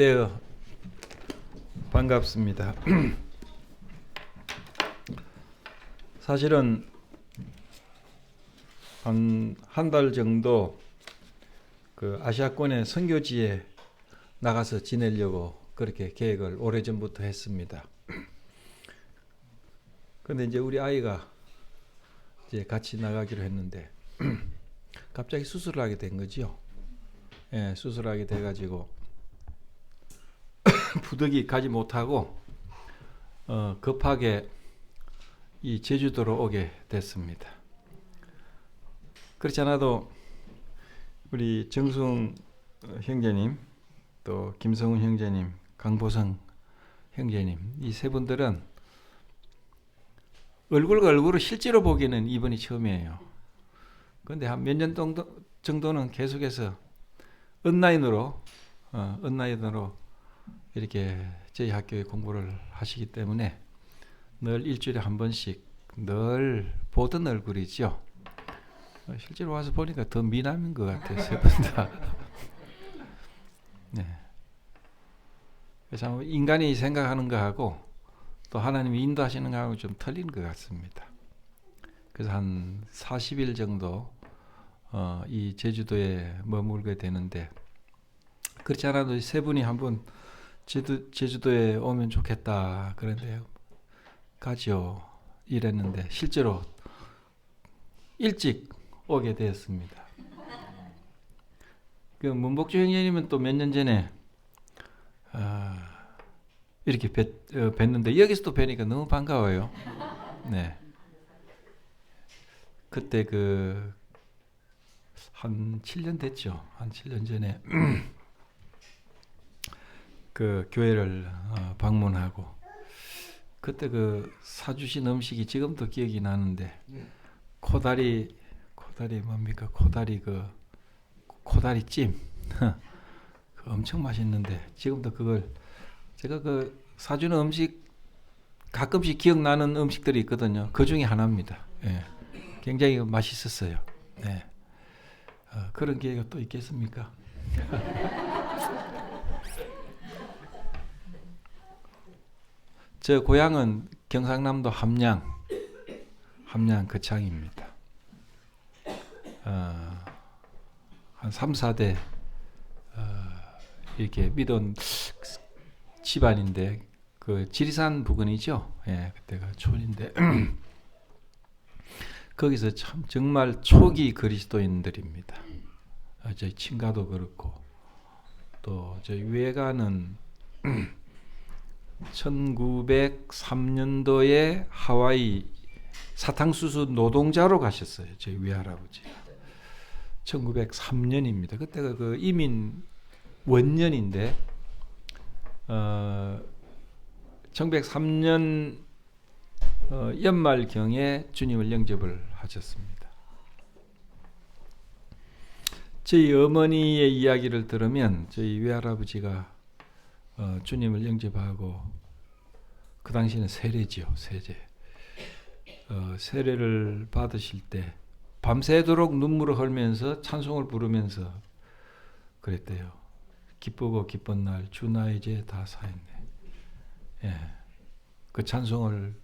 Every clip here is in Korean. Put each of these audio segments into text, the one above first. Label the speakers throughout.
Speaker 1: 네, 반갑습니다. 사실은 한 달 정도 그 아시아권의 선교지에 나가서 지내려고 그렇게 계획을 오래전부터 했습니다. 근데 이제 우리 아이가 이제 같이 나가기로 했는데 갑자기 수술을 하게 된 거죠. 예, 수술하게 돼가지고 부득이 가지 못하고 급하게 이 제주도로 오게 됐습니다. 그렇지 않아도 우리 정승 형제님, 또 김성훈 형제님, 강보성 형제님, 이 세 분들은 얼굴과 얼굴을 실제로 보기는 이번이 처음이에요. 그런데 한 몇 년 정도는 계속해서 온라인으로 이렇게 저희 학교에 공부를 하시기 때문에 늘 일주일에 한 번씩 늘 보던 얼굴이죠. 실제로 와서 보니까 더 미남인 것 같아요, 세 분 다. 네. 그래서 인간이 생각하는 거하고 또 하나님이 인도하시는 거하고 좀 틀린 것 같습니다. 그래서 한 40일 정도 이 제주도에 머물게 되는데, 그렇지 않아도 세 분이 한번 제주도에 오면 좋겠다 그런데 가죠 이랬는데 실제로 일찍 오게 되었습니다. 그 문복주 형제님은 또 몇 년 전에 이렇게 뵀는데 여기서 또 뵈니까 너무 반가워요. 네. 그때 한 7년 됐죠. 한 7년 전에 그 교회를 방문하고 그때 사주신 음식이 지금도 기억이 나는데 코다리 뭡니까? 코다리찜 엄청 맛있는데 지금도 그걸 제가 사주는 음식 가끔씩 기억나는 음식들이 있거든요. 그 중에 하나입니다. 예. 굉장히 맛있었어요. 네. 그런 기회가 또 있겠습니까? 저 고향은 경상남도 함양 거창입니다. 한 3, 4대 이렇게 믿은 집안인데 지리산 부근이죠. 예, 그때가 촌인데 거기서 참 정말 초기 그리스도인들입니다. 저희 친가도 그렇고 또 저희 외가는 1903년도에 하와이 사탕수수 노동자로 가셨어요. 저희 외할아버지. 1903년입니다. 그때가 이민 원년인데 1903년 연말경에 주님을 영접을 하셨습니다. 저희 어머니의 이야기를 들으면 저희 외할아버지가 주님을 영접하고 그 당시에는 세례지요. 세례를 받으실 때 밤새도록 눈물을 흘리면서 찬송을 부르면서 그랬대요. 기쁘고 기쁜 날 주 나의 죄 다 사했네. 예. 그 찬송을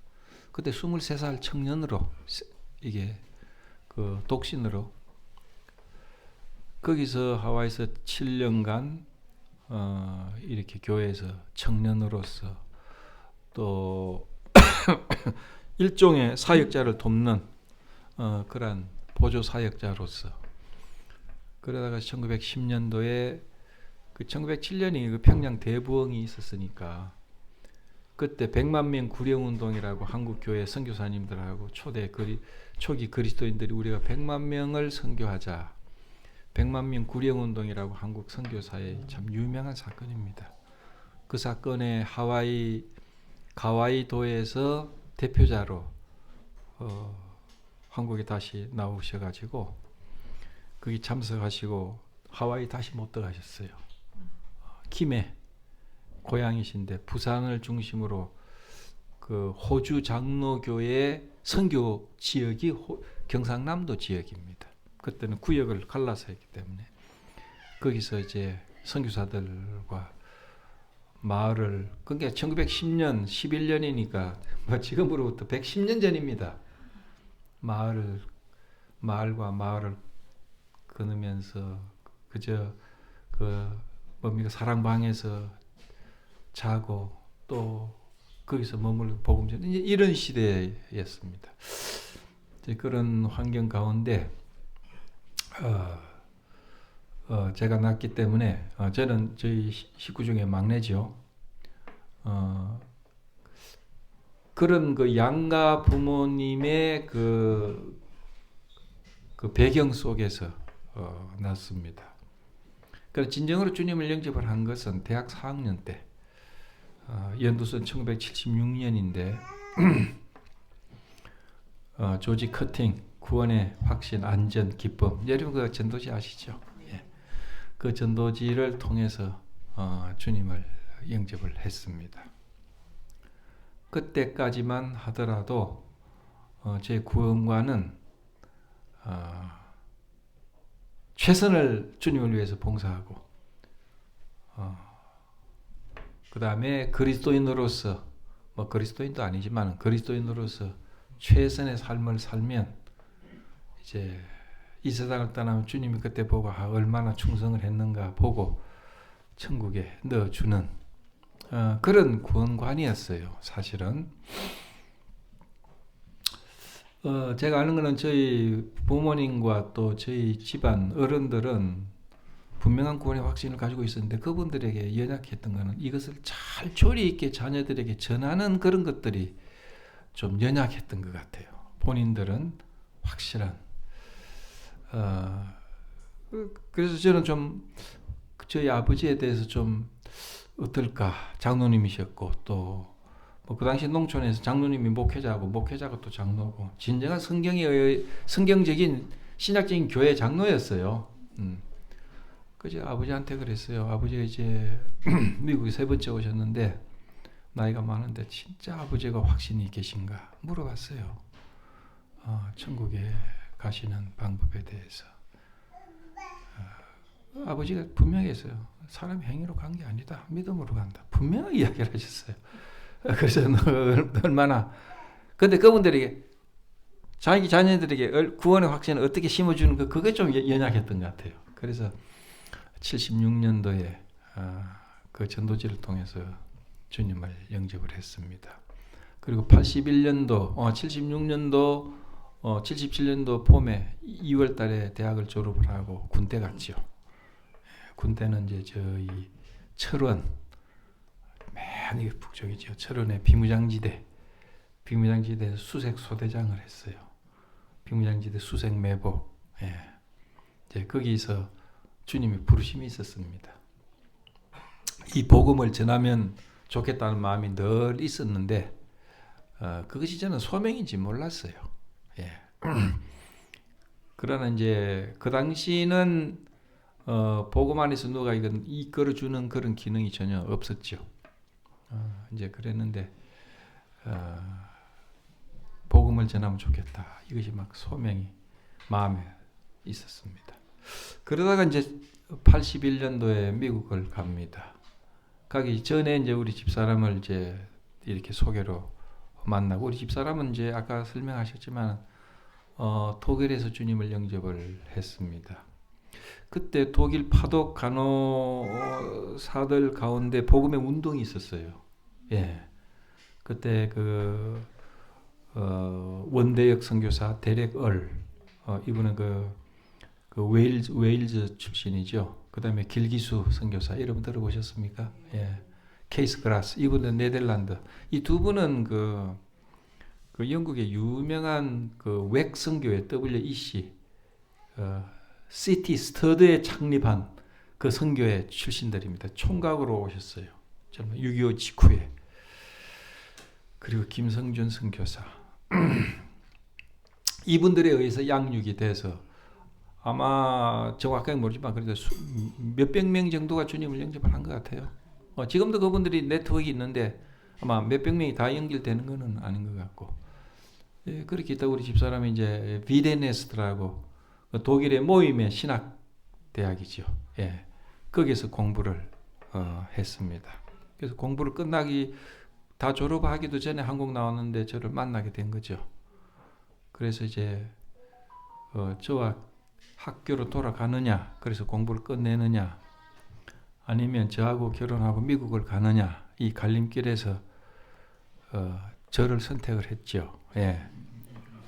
Speaker 1: 그때 23살 청년으로 이게 독신으로 거기서 하와이에서 7년간 이렇게 교회에서 청년으로서 또 일종의 사역자를 돕는 그런 보조 사역자로서 그러다가 1910년도에 1907년이 평양 대부흥이 있었으니까 그때 100만 명 구령운동이라고 한국 교회 선교사님들하고 초기 그리스도인들이 우리가 100만 명을 선교하자. 100만 명 구령운동이라고 한국 선교사의 참 유명한 사건입니다. 그 사건에 가와이도에서 대표자로 한국에 다시 나오셔가지고 거기 참석하시고 하와이 다시 못 들어가셨어요. 김해 고향이신데 부산을 중심으로 호주 장로교회 선교 지역이 경상남도 지역입니다. 그때는 구역을 갈라서 했기 때문에 거기서 이제 선교사들과 마을을, 그러니까 1910년 11년이니까 뭐 지금으로부터 110년 전입니다. 마을과 마을을 거느면서 그저 그 뭡니까 사랑방에서 자고 또 거기서 머물고 복음 전 이런 시대였습니다. 그런 환경 가운데 제가 낳기 때문에 저는 저희 식구 중에 막내죠. 그런 그 양가 부모님의 그 배경 속에서 낳습니다. 그래서 진정으로 주님을 영접을 한 것은 대학 4학년 때, 연도선 1976년인데 조지 커팅, 구원의 확신, 안전, 기쁨. 여러분 그 전도지 아시죠? 예. 그 전도지를 통해서 주님을 영접을 했습니다. 그때까지만 하더라도 제 구원과는 최선을 주님을 위해서 봉사하고 그 다음에 그리스도인으로서 뭐 그리스도인도 아니지만 그리스도인으로서 최선의 삶을 살면 이제 이 세상을 떠나면 주님이 그때 보고 얼마나 충성을 했는가 보고 천국에 넣어주는 그런 구원관이었어요. 사실은 제가 아는 거는 저희 부모님과 또 저희 집안 어른들은 분명한 구원의 확신을 가지고 있었는데 그분들에게 연약했던 거는 이것을 잘 조리 있게 자녀들에게 전하는 그런 것들이 좀 연약했던 것 같아요. 본인들은 확실한 그래서 저는 좀 저희 아버지에 대해서 좀 어떨까, 장로님이셨고 또 그 당시 농촌에서 장로님이 목회자고 목회자가 또 장로고 진정한 성경적인 신학적인 교회 장로였어요. 그제 아버지한테 그랬어요. 아버지가 이제 미국에 3번째 오셨는데 나이가 많은데 진짜 아버지가 확신이 계신가 물어봤어요. 천국에 가시는 방법에 대해서. 아버지가 분명히 했어요. 사람이 행위로 간 게 아니다. 믿음으로 간다. 분명히 이야기를 하셨어요. 그래서 얼마나 근데 그분들에게 자기 자녀들에게 구원의 확신을 어떻게 심어주는 거 그게 좀 연약했던 것 같아요. 그래서 76년도에 그 전도지를 통해서 주님을 영접을 했습니다. 그리고 81년도 76년도 77년도 봄에 2월 달에 대학을 졸업을 하고 군대 갔죠. 군대는 이제 저희 철원 맨 북쪽이죠. 철원의 비무장지대에서 수색 소대장을 했어요. 비무장지대 수색 매복. 이제 거기서 주님의 부르심이 있었습니다. 이 복음을 전하면 좋겠다는 마음이 늘 있었는데 그것이 저는 소명인지 몰랐어요. 그러나 이제 그 당시는 복음 안에서 누가 이끌어주는 그런 기능이 전혀 없었죠. 이제 그랬는데 복음을 전하면 좋겠다. 이것이 막 소명이 마음에 있었습니다. 그러다가 이제 81년도에 미국을 갑니다. 가기 전에 이제 우리 집사람을 이제 이렇게 소개로 만나고 우리 집사람은 이제 아까 설명하셨지만 독일에서 주님을 영접을 했습니다. 그때 독일 파독 간호사들 가운데 복음의 운동이 있었어요. 그때 그 원대역 선교사 데렉 이분은 그 웨일즈 출신이죠. 그 다음에 길기수 선교사 이름 들어보셨습니까? 케이스 그라스 이분은 네덜란드. 이 두 분은 그 영국의 유명한 그 웩 선교회 WEC 시티 스터드에 창립한 그 선교회 출신들입니다. 총각으로 오셨어요. 6.25 직후에. 그리고 김성준 선교사. 이분들에 의해서 양육이 돼서 아마 정확하게 모르지만 그래도 몇백 명 정도가 주님을 영접을 한 것 같아요. 지금도 그분들이 네트워크가 있는데 아마 몇백 명이 다 연결되는 것은 아닌 것 같고. 그렇게 있다 우리 집사람이 이제 비데네스트라고 독일의 모임의 신학 대학이죠. 거기서 공부를 했습니다. 그래서 공부를 끝나기 다 졸업하기도 전에 한국 나왔는데 저를 만나게 된 거죠. 그래서 이제 저와 학교로 돌아가느냐, 그래서 공부를 끝내느냐, 아니면 저하고 결혼하고 미국을 가느냐, 이 갈림길에서 저를 선택을 했죠. 예.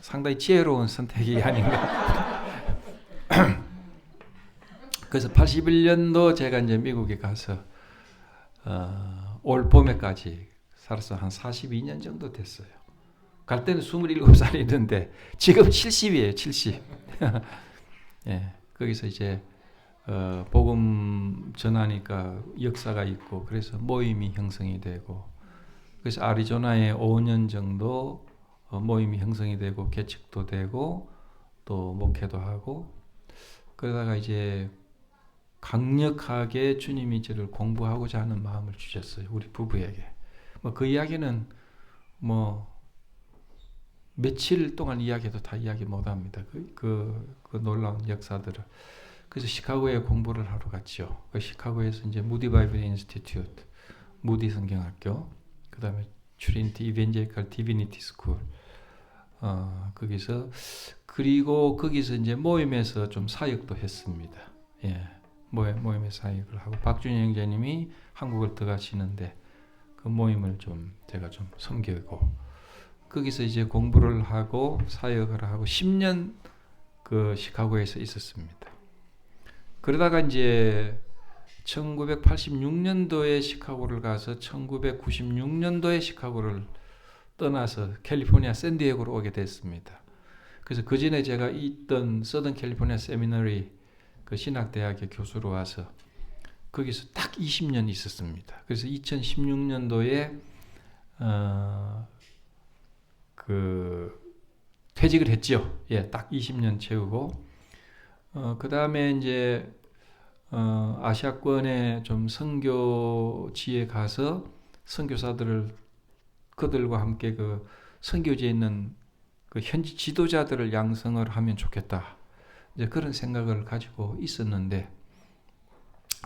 Speaker 1: 상당히 지혜로운 선택이 아닌가. 그래서 81년도 제가 이제 미국에 가서 올 봄에까지 살아서 한 42년 정도 됐어요. 갈 때는 27살이었는데 지금 70이에요. 70. 예, 거기서 이제 복음 전하니까 역사가 있고 그래서 모임이 형성이 되고 그래서 애리조나에 5년 정도 모임이 형성이 되고 개척도 되고 또 목회도 하고 그러다가 이제 강력하게 주님이 저를 공부하고자 하는 마음을 주셨어요. 우리 부부에게. 뭐 그 이야기는 뭐 며칠 동안 이야기해도 다 이야기 못합니다. 그 놀라운 역사들을. 그래서 시카고에 공부를 하러 갔죠. 시카고에서 이제 무디 바이블 인스티튜트, 무디 성경학교, 그 다음에 트리니티 이벤젤리컬 디비니티 스쿨, 거기서 그리고 거기서 이제 모임에서 좀 사역도 했습니다. 예, 모임에서 사역을 하고 박준희 형제님이 한국을 들어가시는데 그 모임을 좀 제가 좀 섬기고. 거기서 이제 공부를 하고 사역을 하고 10년 그 시카고에서 있었습니다. 그러다가 이제 1986년도에 시카고를 가서 1996년도에 시카고를 떠나서 캘리포니아 샌디에고로 오게 됐습니다. 그래서 그 전에 제가 있던 서던 캘리포니아 세미너리 그 신학대학의 교수로 와서 거기서 딱 20년 있었습니다. 그래서 2016년도에 퇴직을 했죠. 예, 딱 20년 채우고 그 다음에 이제 아시아권에 좀 선교지에 가서 선교사들을 그들과 함께 그 선교지에 있는 그 현지 지도자들을 양성을 하면 좋겠다. 이제 그런 생각을 가지고 있었는데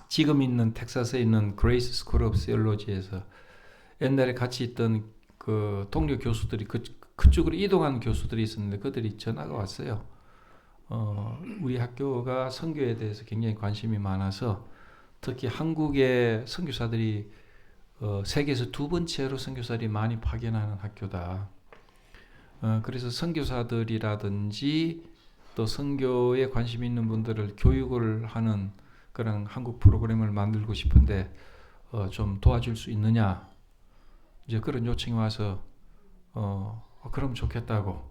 Speaker 1: 지금 있는 텍사스에 있는 그레이스 스쿨 오브 시올로지에서 옛날에 같이 있던 그 동료 교수들이 그쪽으로 이동한 교수들이 있었는데 그들이 전화가 왔어요. 우리 학교가 선교에 대해서 굉장히 관심이 많아서 특히 한국의 선교사들이 세계에서 두 번째로 선교사들이 많이 파견하는 학교다. 그래서 선교사들이라든지 또 선교에 관심 있는 분들을 교육을 하는 그런 한국 프로그램을 만들고 싶은데 좀 도와줄 수 있느냐? 이제 그런 요청이 와서 그럼 좋겠다고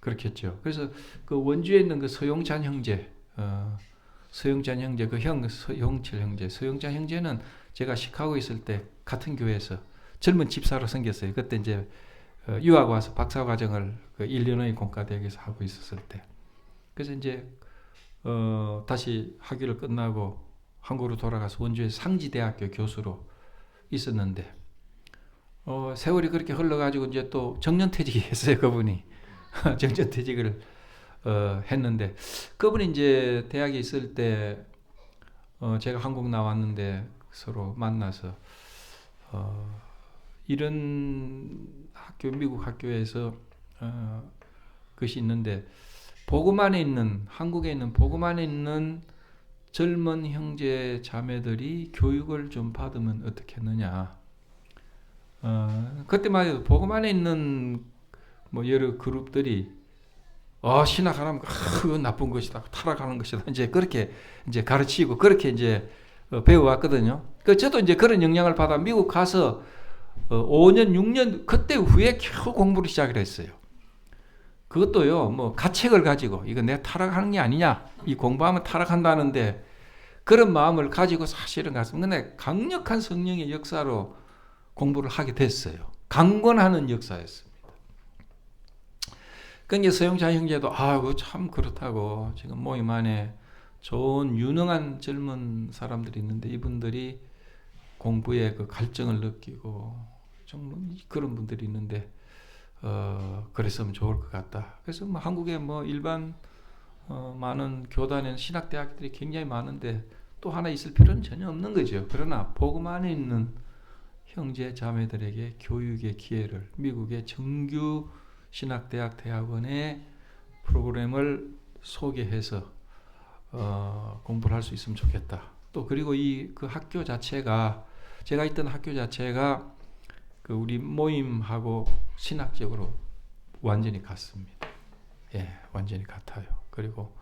Speaker 1: 그렇게 했죠. 그래서 그 원주에 있는 그 서용찬 형제, 서용찬 형제, 서용철 형제, 서용찬 형제는 제가 시카고에 있을 때 같은 교회에서 젊은 집사로 생겼어요. 그때 이제 유학 와서 박사 과정을 그 일리노이 공과대학에서 하고 있었을 때. 그래서 이제 다시 학위를 끝나고 한국으로 돌아가서 원주의 상지대학교 교수로 있었는데 세월이 그렇게 흘러가지고 이제 또 정년퇴직이 했어요. 그분이 정년퇴직을 했는데 그분이 이제 대학에 있을 때 제가 한국 나왔는데 서로 만나서 이런 학교 미국 학교에서 그것이 있는데 복음 안에 있는 한국에 있는 복음 안에 있는 젊은 형제 자매들이 교육을 좀 받으면 어떻겠느냐. 그때만 해도 복음 안에 있는 뭐 여러 그룹들이 신학하라면 그건 나쁜 것이다, 타락하는 것이다. 이제 그렇게 이제 가르치고 그렇게 이제 배워왔거든요. 그 저도 이제 그런 영향을 받아 미국 가서 5년, 6년 그때 후에 겨우 공부를 시작을 했어요. 그것도요, 뭐 가책을 가지고 이거 내가 타락하는 게 아니냐, 이 공부하면 타락한다는데 그런 마음을 가지고 사실은 갔습니다. 근데 강력한 성령의 역사로 공부를 하게 됐어요. 강권하는 역사였습니다. 그러니까 서영찬 형제도 그거 참 그렇다고 지금 모임 안에 좋은 유능한 젊은 사람들이 있는데 이분들이 공부에 그 갈증을 느끼고 좀 그런 분들이 있는데 그랬으면 좋을 것 같다. 그래서 뭐 한국에 뭐 일반 많은 교단에는 신학대학들이 굉장히 많은데 또 하나 있을 필요는 전혀 없는 거죠. 그러나 복음 안에 있는 형제 자매들에게 교육의 기회를 미국의 정규 신학대학 대학원의 프로그램을 소개해서 공부를 할 수 있으면 좋겠다. 또 그리고 그 학교 자체가 제가 있던 학교 자체가 그 우리 모임하고 신학적으로 완전히 같습니다. 예, 완전히 같아요. 그리고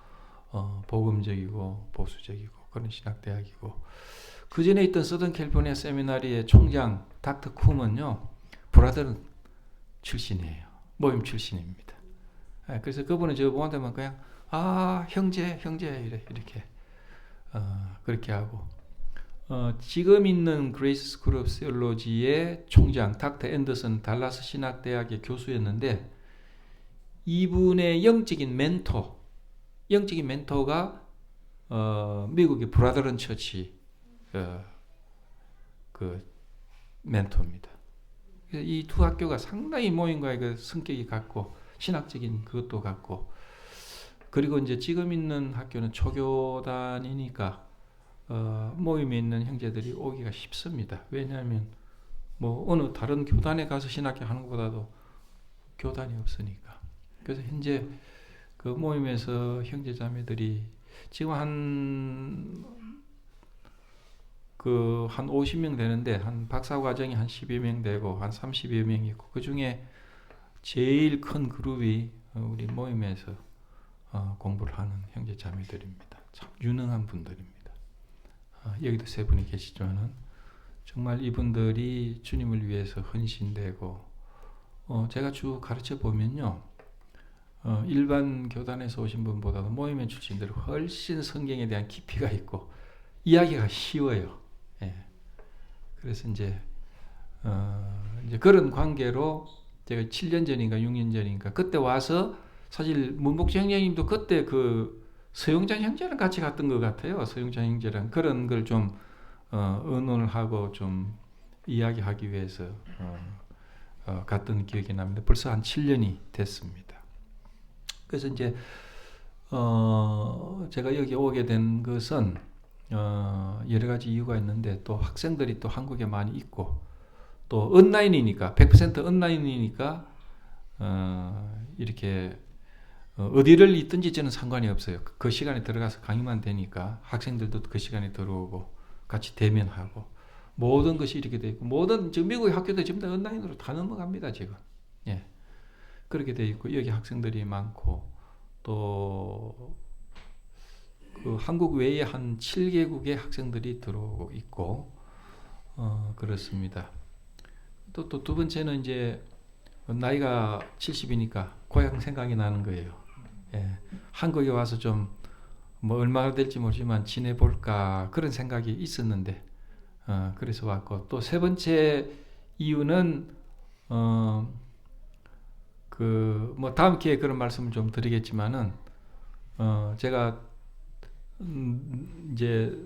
Speaker 1: 복음적이고 보수적이고 그런 신학대학이고 그 전에 있던 서던 캘리포니아 세미나리의 총장 닥터 쿰은요 브라더런 출신이에요. 모임 출신입니다. 예, 그래서 그분은 저 보한테만 그냥 형제 이렇게 그렇게 하고 지금 있는 그레이스 스쿨 오브 시올로지의 총장 닥터 앤더슨 달라스 신학대학의 교수였는데 이분의 영적인 멘토가 미국의 브라더런 처치 그 멘토입니다. 이 두 학교가 상당히 모임과의 그 성격이 같고 신학적인 그것도 같고 그리고 이제 지금 있는 학교는 초교단이니까 모임에 있는 형제들이 오기가 쉽습니다. 왜냐하면 뭐 어느 다른 교단에 가서 신학교 하는 것보다도 교단이 없으니까. 그래서 현재 그 모임에서 형제자매들이 지금 한 50명 되는데 한 박사과정이 한 10여 명 되고 한 30여 명 있고 그 중에 제일 큰 그룹이 우리 모임에서 공부를 하는 형제자매들입니다. 참 유능한 분들입니다. 여기도 세 분이 계시지만은 정말 이분들이 주님을 위해서 헌신되고 제가 쭉 가르쳐 보면요. 일반 교단에서 오신 분보다도 모임의 출신들은 훨씬 성경에 대한 깊이가 있고 이야기가 쉬워요. 예. 그래서 이제 그런 관계로 제가 7년 전인가 6년 전인가 그때 와서 사실 문복주 형제님도 그때 그 서용장 형제랑 같이 갔던 것 같아요. 서용장 형제랑 그런 걸 좀 의논을 하고 좀 이야기하기 위해서 갔던 기억이 납니다. 벌써 한 7년이 됐습니다. 그래서 이제 제가 여기 오게 된 것은 여러 가지 이유가 있는데 또 학생들이 또 한국에 많이 있고 또 온라인이니까 100% 온라인이니까 이렇게 어디를 있든지 저는 상관이 없어요. 그 시간에 들어가서 강의만 되니까 학생들도 그 시간에 들어오고 같이 대면하고 모든 것이 이렇게 돼 있고 모든 지금 미국의 학교도 지금 다 온라인으로 다 넘어갑니다 지금. 예. 그렇게 돼 있고 여기 학생들이 많고 또 그 한국 외에 한 7개국의 학생들이 들어오고 있고 그렇습니다. 또 두 번째는 이제 나이가 70이니까 고향 생각이 나는 거예요. 예. 한국에 와서 좀 뭐 얼마나 될지 모르지만 지내볼까 그런 생각이 있었는데 그래서 왔고 또 세 번째 이유는 그 뭐 다음 기회에 그런 말씀을 좀 드리겠지만은 제가 이제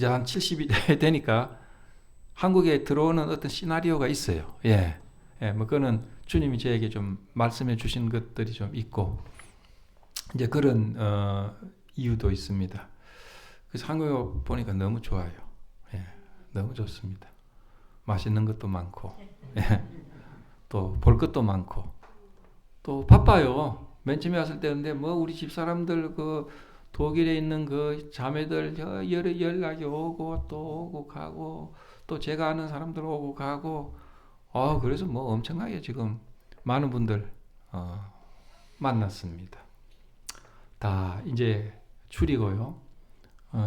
Speaker 1: 한 70이 되니까 한국에 들어오는 어떤 시나리오가 있어요. 예, 뭐 그거는 주님이 저에게 좀 말씀해 주신 것들이 좀 있고 이제 그런 이유도 있습니다. 그래서 한국에 보니까 너무 좋아요. 예, 너무 좋습니다. 맛있는 것도 많고, 예, 또 볼 것도 많고, 또 바빠요. 맨 처음에 왔을 때인데 뭐 우리 집 사람들 그 독일에 있는 그 자매들 여러 연락이 오고 또 오고 가고 또 제가 아는 사람들 오고 가고 그래서 뭐 엄청나게 지금 많은 분들 만났습니다. 다 이제 줄이고요.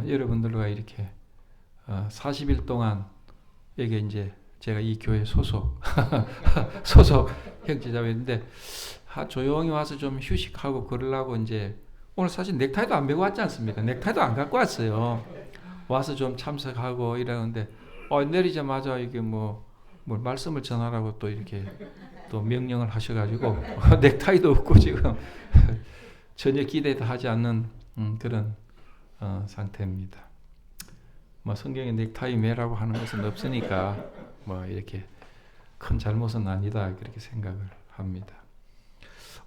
Speaker 1: 여러분들과 이렇게 40일 동안 여기 이제 제가 이 교회 소속 형제자매인데 조용히 와서 좀 휴식하고 그러려고 이제 오늘 사실 넥타이도 안 메고 왔지 않습니까? 넥타이도 안 갖고 왔어요. 와서 좀 참석하고 이러는데 내리자마자 이게 뭐 말씀을 전하라고 또 이렇게 또 명령을 하셔가지고 넥타이도 없고 지금 전혀 기대도 하지 않는 그런 상태입니다. 뭐 성경에 넥타이 매라고 하는 것은 없으니까 뭐 이렇게 큰 잘못은 아니다 그렇게 생각을 합니다.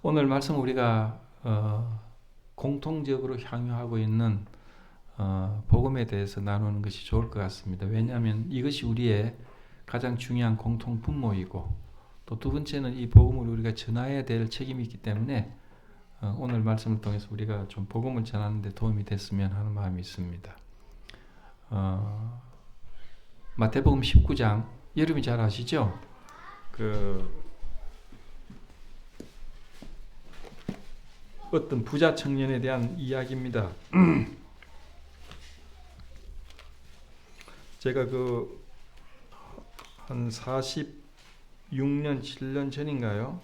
Speaker 1: 오늘 말씀 우리가 공통적으로 향유하고 있는 복음에 대해서 나누는 것이 좋을 것 같습니다. 왜냐하면 이것이 우리의 가장 중요한 공통 분모이고 또 두 번째는 이 복음을 우리가 전해야 될 책임이 있기 때문에 오늘 말씀을 통해서 우리가 좀 복음을 전하는 데 도움이 됐으면 하는 마음이 있습니다. 마태복음 19장 여러분이 잘 아시죠? 어떤 부자 청년에 대한 이야기입니다. 제가 한 46년, 7년 전인가요?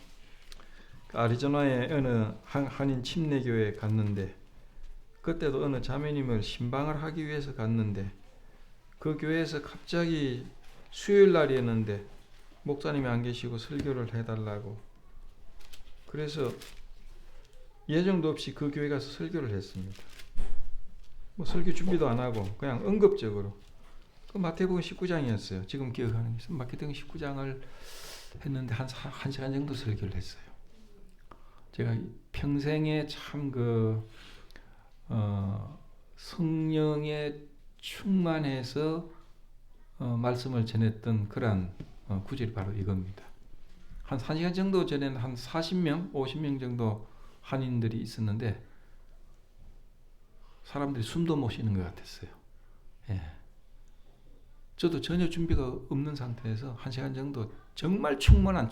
Speaker 1: 아리조나의 어느 한인 침례교회에 갔는데 그때도 어느 자매님을 신방을 하기 위해서 갔는데 그 교회에서 갑자기 수요일 날이었는데 목사님이 안 계시고 설교를 해달라고 그래서 예정도 없이 그 교회 가서 설교를 했습니다. 뭐 설교 준비도 안 하고 그냥 응급적으로 그 마태복음 19장이었어요. 지금 기억하는 게 마태복음 19장을 했는데 한 시간 정도 설교를 했어요. 제가 평생에 참 성령에 충만해서 말씀을 전했던 그런 구절이 바로 이겁니다. 한 1시간 정도 전에는 한 40명, 50명 정도 한인들이 있었는데 사람들이 숨도 못 쉬는 것 같았어요. 예. 저도 전혀 준비가 없는 상태에서 1시간 정도 정말 충만한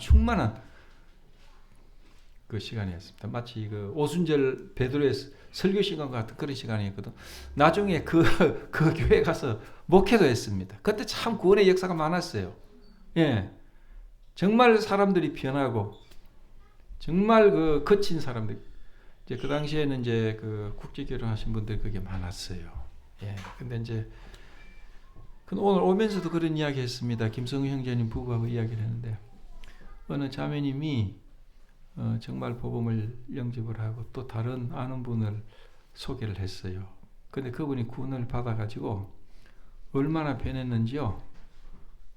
Speaker 1: 그 시간이었습니다. 마치 오순절 베드로의 설교 시간과 같은 그런 시간이었거든. 나중에 그 교회 가서 목회도 했습니다. 그때 참 구원의 역사가 많았어요. 예, 정말 사람들이 변하고 정말 거친 사람들. 이제 그 당시에는 이제 국제 결혼하신 분들이 그게 많았어요. 예, 근데 이제 오늘 오면서도 그런 이야기 했습니다. 김성우 형제님 부부하고 이야기를 했는데 어느 자매님이 정말 복음을 영접을 하고 또 다른 아는 분을 소개를 했어요. 근데 그분이 구원을 받아가지고 얼마나 변했는지요.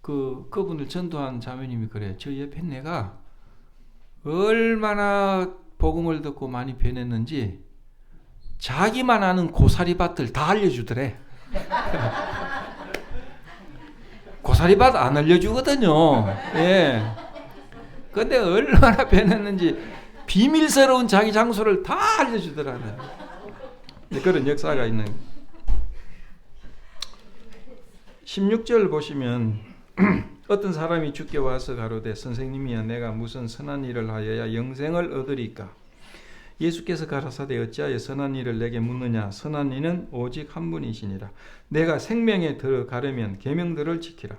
Speaker 1: 그분을 전도한 자매님이 그래요. 저 옆에 내가 얼마나 복음을 듣고 많이 변했는지 자기만 아는 고사리밭을 다 알려주더래. 고사리밭 안 알려주거든요. 예. 근데 얼마나 변했는지 비밀스러운 자기 장소를 다 알려주더라고요. 그런 역사가 있는 16절 보시면 어떤 사람이 주께 와서 가로되 선생님이여 내가 무슨 선한 일을 하여야 영생을 얻으리까? 예수께서 가라사대 어찌하여 선한 일을 내게 묻느냐? 선한 이는 오직 한 분이시니라. 내가 생명에 들어가려면 계명들을 지키라.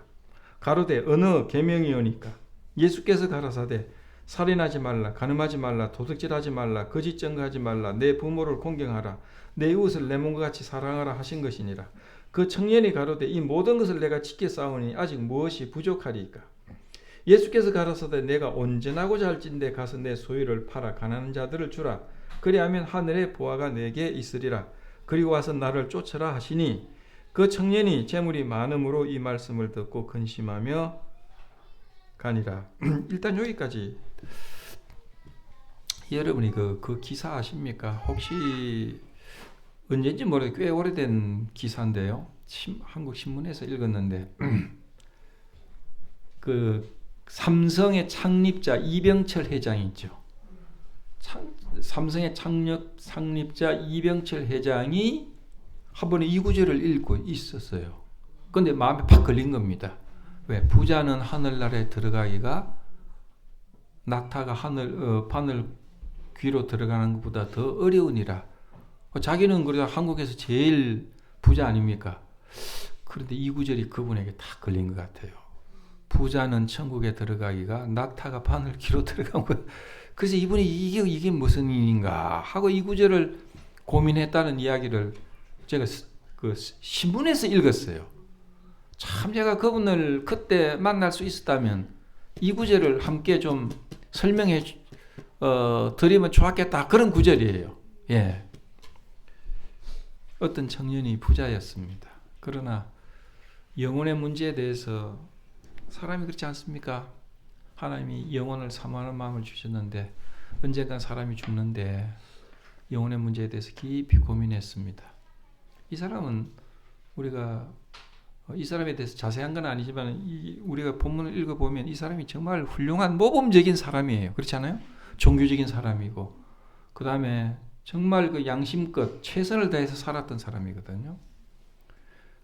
Speaker 1: 가로되 어느 계명이오니까? 예수께서 가라사대 살인하지 말라, 간음하지 말라, 도둑질하지 말라, 거짓 증거하지 말라, 내 부모를 공경하라, 내 이웃을 내 몸과 같이 사랑하라 하신 것이니라. 그 청년이 가로되 이 모든 것을 내가 지켜 싸우니 아직 무엇이 부족하리이까? 예수께서 가라사대 내가 온전하고자 할진대 가서 내 소유를 팔아 가난한 자들을 주라. 그리하면 하늘의 보화가 내게 있으리라. 그리고 와서 나를 쫓으라 하시니 그 청년이 재물이 많음으로 이 말씀을 듣고 근심하며 가니라. 일단 여기까지. 여러분이 그 기사 아십니까? 혹시 언제인지 모르겠어요. 꽤 오래된 기사인데요. 한국 신문에서 읽었는데 삼성의 창립자 이병철 회장이 있죠. 삼성의 창립자 이병철 회장이 한 번에 이 구절을 읽고 있었어요. 그런데 마음에 팍 걸린 겁니다. 왜? 부자는 하늘나라에 들어가기가 낙타가 바늘 귀로 들어가는 것보다 더 어려우니라. 자기는 그래도 한국에서 제일 부자 아닙니까? 그런데 이 구절이 그분에게 딱 걸린 것 같아요. 부자는 천국에 들어가기가 낙타가 바늘 귀로 들어간 것. 그래서 이분이 이게 무슨 일인가 하고 이 구절을 고민했다는 이야기를 제가 신문에서 읽었어요. 참 제가 그분을 그때 만날 수 있었다면 이 구절을 함께 좀 설명해 드리면 좋았겠다. 그런 구절이에요. 예. 어떤 청년이 부자였습니다. 그러나 영혼의 문제에 대해서 사람이 그렇지 않습니까? 하나님이 영혼을 사모하는 마음을 주셨는데 언젠간 사람이 죽는데 영혼의 문제에 대해서 깊이 고민했습니다. 이 사람은 우리가 이 사람에 대해서 자세한 건 아니지만 우리가 본문을 읽어보면 이 사람이 정말 훌륭한 모범적인 사람이에요. 그렇지 않아요? 종교적인 사람이고 그 다음에 정말 그 양심껏 최선을 다해서 살았던 사람이거든요.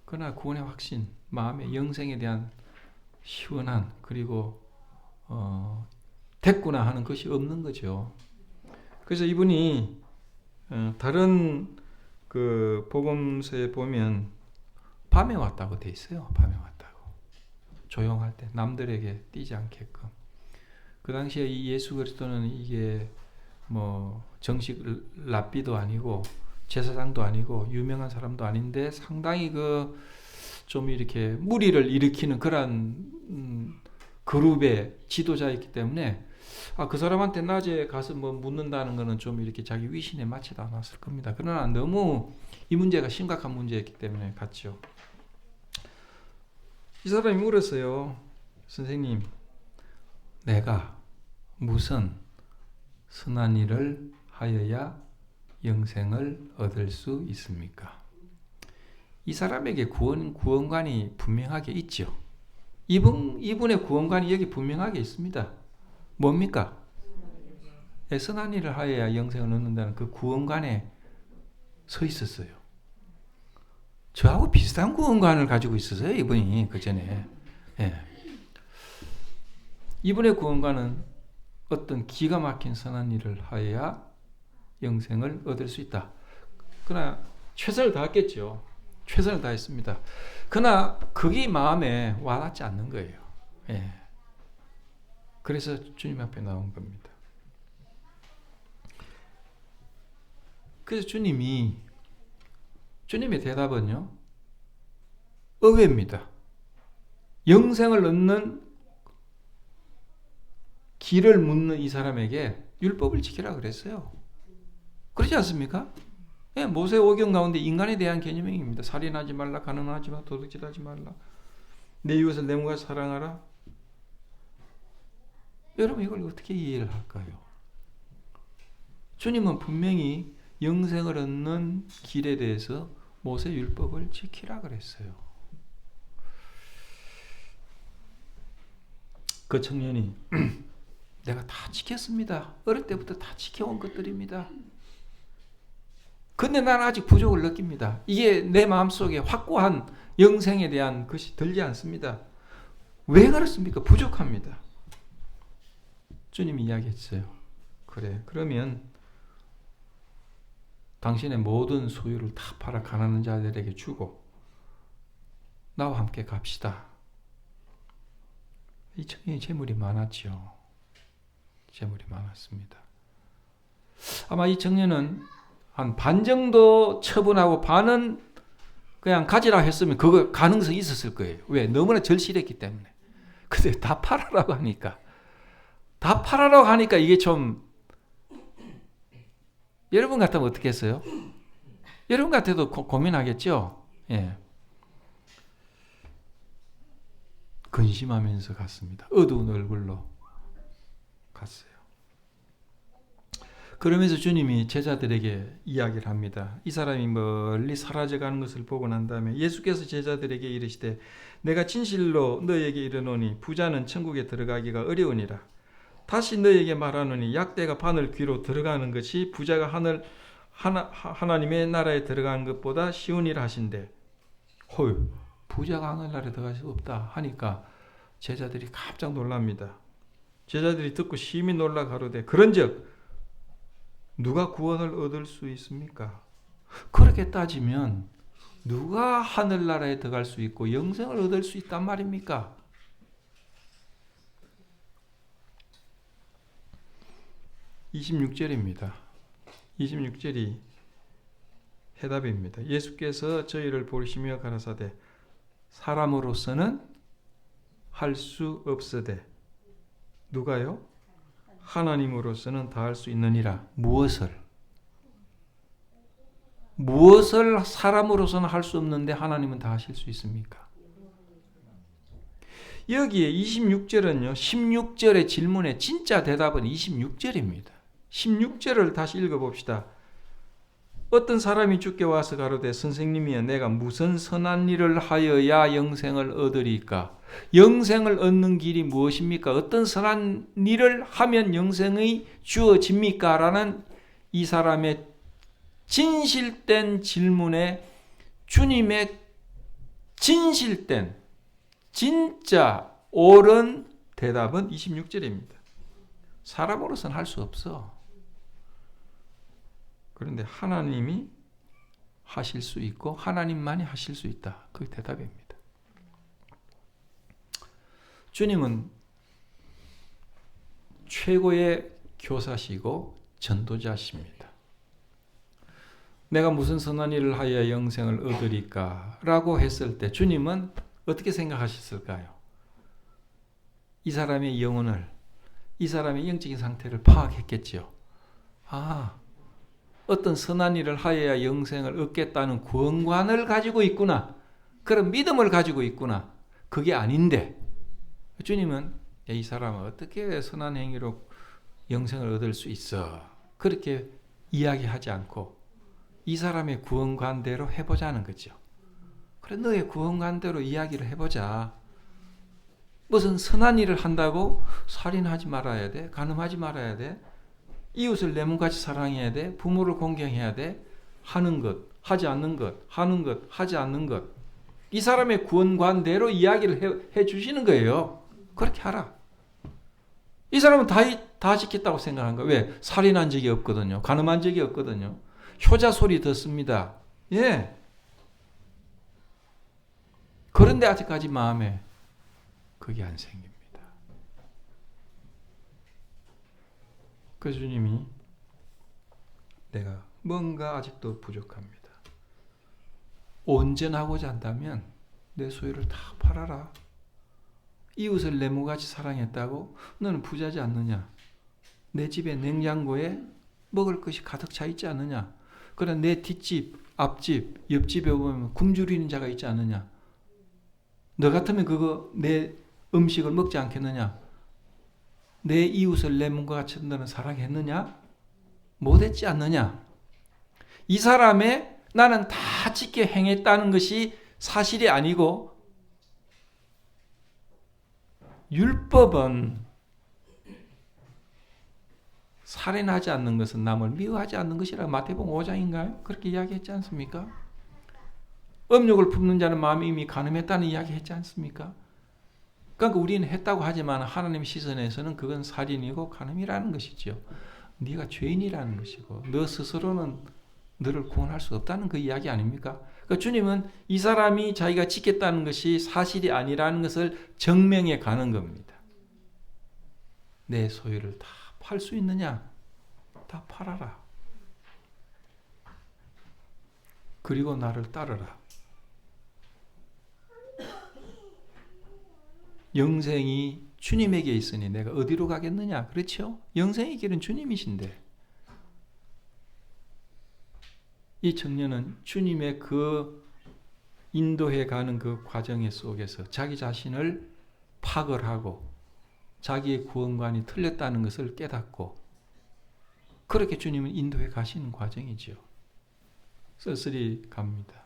Speaker 1: 그러나 구원의 확신, 마음의 영생에 대한 시원한 그리고 됐구나 하는 것이 없는 거죠. 그래서 이분이 다른 그 복음서에 보면 밤에 왔다고 돼 있어요. 밤에 왔다고. 조용할 때 남들에게 띄지 않게끔. 그 당시에 이 예수 그리스도는 이게 뭐 정식 랍비도 아니고 제사장도 아니고 유명한 사람도 아닌데 상당히 그 좀 이렇게 무리를 일으키는 그런 그룹의 지도자였기 때문에 그 사람한테 낮에 가서 뭐 묻는다는 거는 좀 이렇게 자기 위신에 맞지도 않았을 겁니다. 그러나 너무 이 문제가 심각한 문제였기 때문에 갔죠. 이 사람이 물었어요. 선생님, 내가 무슨 선한 일을 하여야 영생을 얻을 수 있습니까? 이 사람에게 구원관이 분명하게 있죠. 이분의 구원관이 여기 분명하게 있습니다. 뭡니까? 선한 일을 하여야 영생을 얻는다는 그 구원관에 서 있었어요. 저하고 비슷한 구원관을 가지고 있었어요. 이분이 그 전에. 예. 이분의 구원관은 어떤 기가 막힌 선한 일을 하여야 영생을 얻을 수 있다. 그러나 최선을 다했겠죠. 최선을 다했습니다. 그러나 그게 마음에 와닿지 않는 거예요. 예. 그래서 주님 앞에 나온 겁니다. 그래서 주님의 대답은요, 의외입니다. 영생을 얻는 길을 묻는 이 사람에게 율법을 지키라 그랬어요. 그렇지 않습니까? 예, 모세 오경 가운데 인간에 대한 개념입니다. 살인하지 말라, 간음하지 마, 도둑질하지 말라, 내 이웃을 내 몸과 사랑하라. 여러분 이걸 어떻게 이해를 할까요? 주님은 분명히 영생을 얻는 길에 대해서 모세 율법을 지키라 그랬어요. 그 청년이 내가 다 지켰습니다. 어릴 때부터 다 지켜온 것들입니다. 근데 나는 아직 부족을 느낍니다. 이게 내 마음속에 확고한 영생에 대한 것이 들지 않습니다. 왜 그렇습니까? 부족합니다. 주님이 이야기했어요. 그래, 그러면 당신의 모든 소유를 다 팔아 가난한 자들에게 주고 나와 함께 갑시다. 이 청년이 재물이 많았죠. 재물이 많았습니다. 아마 이 청년은 한 반 정도 처분하고 반은 그냥 가지라 했으면 그거 가능성이 있었을 거예요. 왜? 너무나 절실했기 때문에. 근데 다 팔아라고 하니까 이게 좀, 여러분 같으면 어떻게 했어요? 여러분 같아도 고민하겠죠? 예. 근심하면서 갔습니다. 어두운 얼굴로 갔어요. 그러면서 주님이 제자들에게 이야기를 합니다. 이 사람이 멀리 사라져가는 것을 보고 난 다음에 예수께서 제자들에게 이르시되 내가 진실로 너희에게 이르노니 부자는 천국에 들어가기가 어려우니라. 다시 너희에게 말하노니 약대가 바늘 귀로 들어가는 것이 부자가 하나님의 나라에 들어가는 것보다 쉬우니라 하신대. 헐, 부자가 하늘나라에 들어갈 수 없다 하니까 제자들이 깜짝 놀랍니다. 제자들이 듣고 심히 놀라 가로되 그런즉 누가 구원을 얻을 수 있습니까? 그렇게 따지면 누가 하늘나라에 들어갈 수 있고 영생을 얻을 수 있단 말입니까? (26절입니다) 26절이 해답입니다. 예수께서 저희를 보시며 가라사대 사람으로서는 할 수 없으되 누가요? 하나님으로서는 다 할 수 있느니라. 무엇을 사람으로서는 할 수 없는데 하나님은 다 하실 수 있습니까? 여기에 26절은요. 16절의 질문의 진짜 대답은 26절입니다. 16절을 다시 읽어봅시다. 어떤 사람이 주께 와서 가로되 선생님이여 내가 무슨 선한 일을 하여야 영생을 얻으리까? 영생을 얻는 길이 무엇입니까? 어떤 선한 일을 하면 영생이 주어집니까? 라는 이 사람의 진실된 질문에 주님의 진실된 진짜 옳은 대답은 26절입니다. 사람으로서는 할 수 없어. 그런데 하나님이 하실 수 있고 하나님만이 하실 수 있다. 그게 대답입니다. 주님은 최고의 교사시고 전도자십니다. 내가 무슨 선한 일을 하여 영생을 얻으리까? 라고 했을 때 주님은 어떻게 생각하셨을까요? 이 사람의 영혼을, 이 사람의 영적인 상태를 파악했겠지요. 어떤 선한 일을 하여야 영생을 얻겠다는 구원관을 가지고 있구나. 그런 믿음을 가지고 있구나. 그게 아닌데 주님은 이 사람은 어떻게 선한 행위로 영생을 얻을 수 있어? 그렇게 이야기하지 않고 이 사람의 구원관대로 해보자는 거죠. 그래, 너의 구원관대로 이야기를 해보자. 무슨 선한 일을 한다고 살인하지 말아야 돼? 간음하지 말아야 돼? 이웃을 내 몸같이 사랑해야 돼? 부모를 공경해야 돼? 하는 것, 하지 않는 것, 하는 것, 하지 않는 것. 이 사람의 구원관대로 이야기를 해 주시는 거예요. 그렇게 하라. 이 사람은 다 지켰다고 생각한 거예요. 왜? 살인한 적이 없거든요. 간음한 적이 없거든요. 효자 소리 듣습니다. 예. 그런데 아직까지 마음에 그게 안 생깁니다. 그 주님이 내가 뭔가 아직도 부족합니다. 온전하고자 한다면 내 소유를 다 팔아라. 이웃을 내 몸같이 사랑했다고 너는 부자지 않느냐? 내 집에 냉장고에 먹을 것이 가득 차 있지 않느냐? 그러나 내 뒷집, 앞집, 옆집에 보면 굶주리는 자가 있지 않느냐? 너 같으면 그거 내 음식을 먹지 않겠느냐? 내 이웃을 내 몸과 같이 너는 사랑했느냐? 못했지 않느냐? 이 사람의 나는 다 지켜 행했다는 것이 사실이 아니고 율법은 살인하지 않는 것은 남을 미워하지 않는 것이라고 마태복음 5장인가요? 그렇게 이야기했지 않습니까? 음욕을 품는 자는 마음이 이미 간음했다는 이야기 했지 않습니까? 그러니까 우리는 했다고 하지만 하나님 시선에서는 그건 살인이고 간음이라는 것이죠. 네가 죄인이라는 것이고 너 스스로는 너를 구원할 수 없다는 그 이야기 아닙니까? 그러니까 주님은 이 사람이 자기가 지켰다는 것이 사실이 아니라는 것을 증명해 가는 겁니다. 내 소유를 다 팔 수 있느냐? 다 팔아라. 그리고 나를 따르라. 영생이 주님에게 있으니 내가 어디로 가겠느냐? 그렇죠? 영생의 길은 주님이신데 이 청년은 주님의 그 인도해 가는 그 과정 속에서 자기 자신을 파악을 하고 자기의 구원관이 틀렸다는 것을 깨닫고 그렇게 주님은 인도해 가시는 과정이죠. 쓸쓸히 갑니다.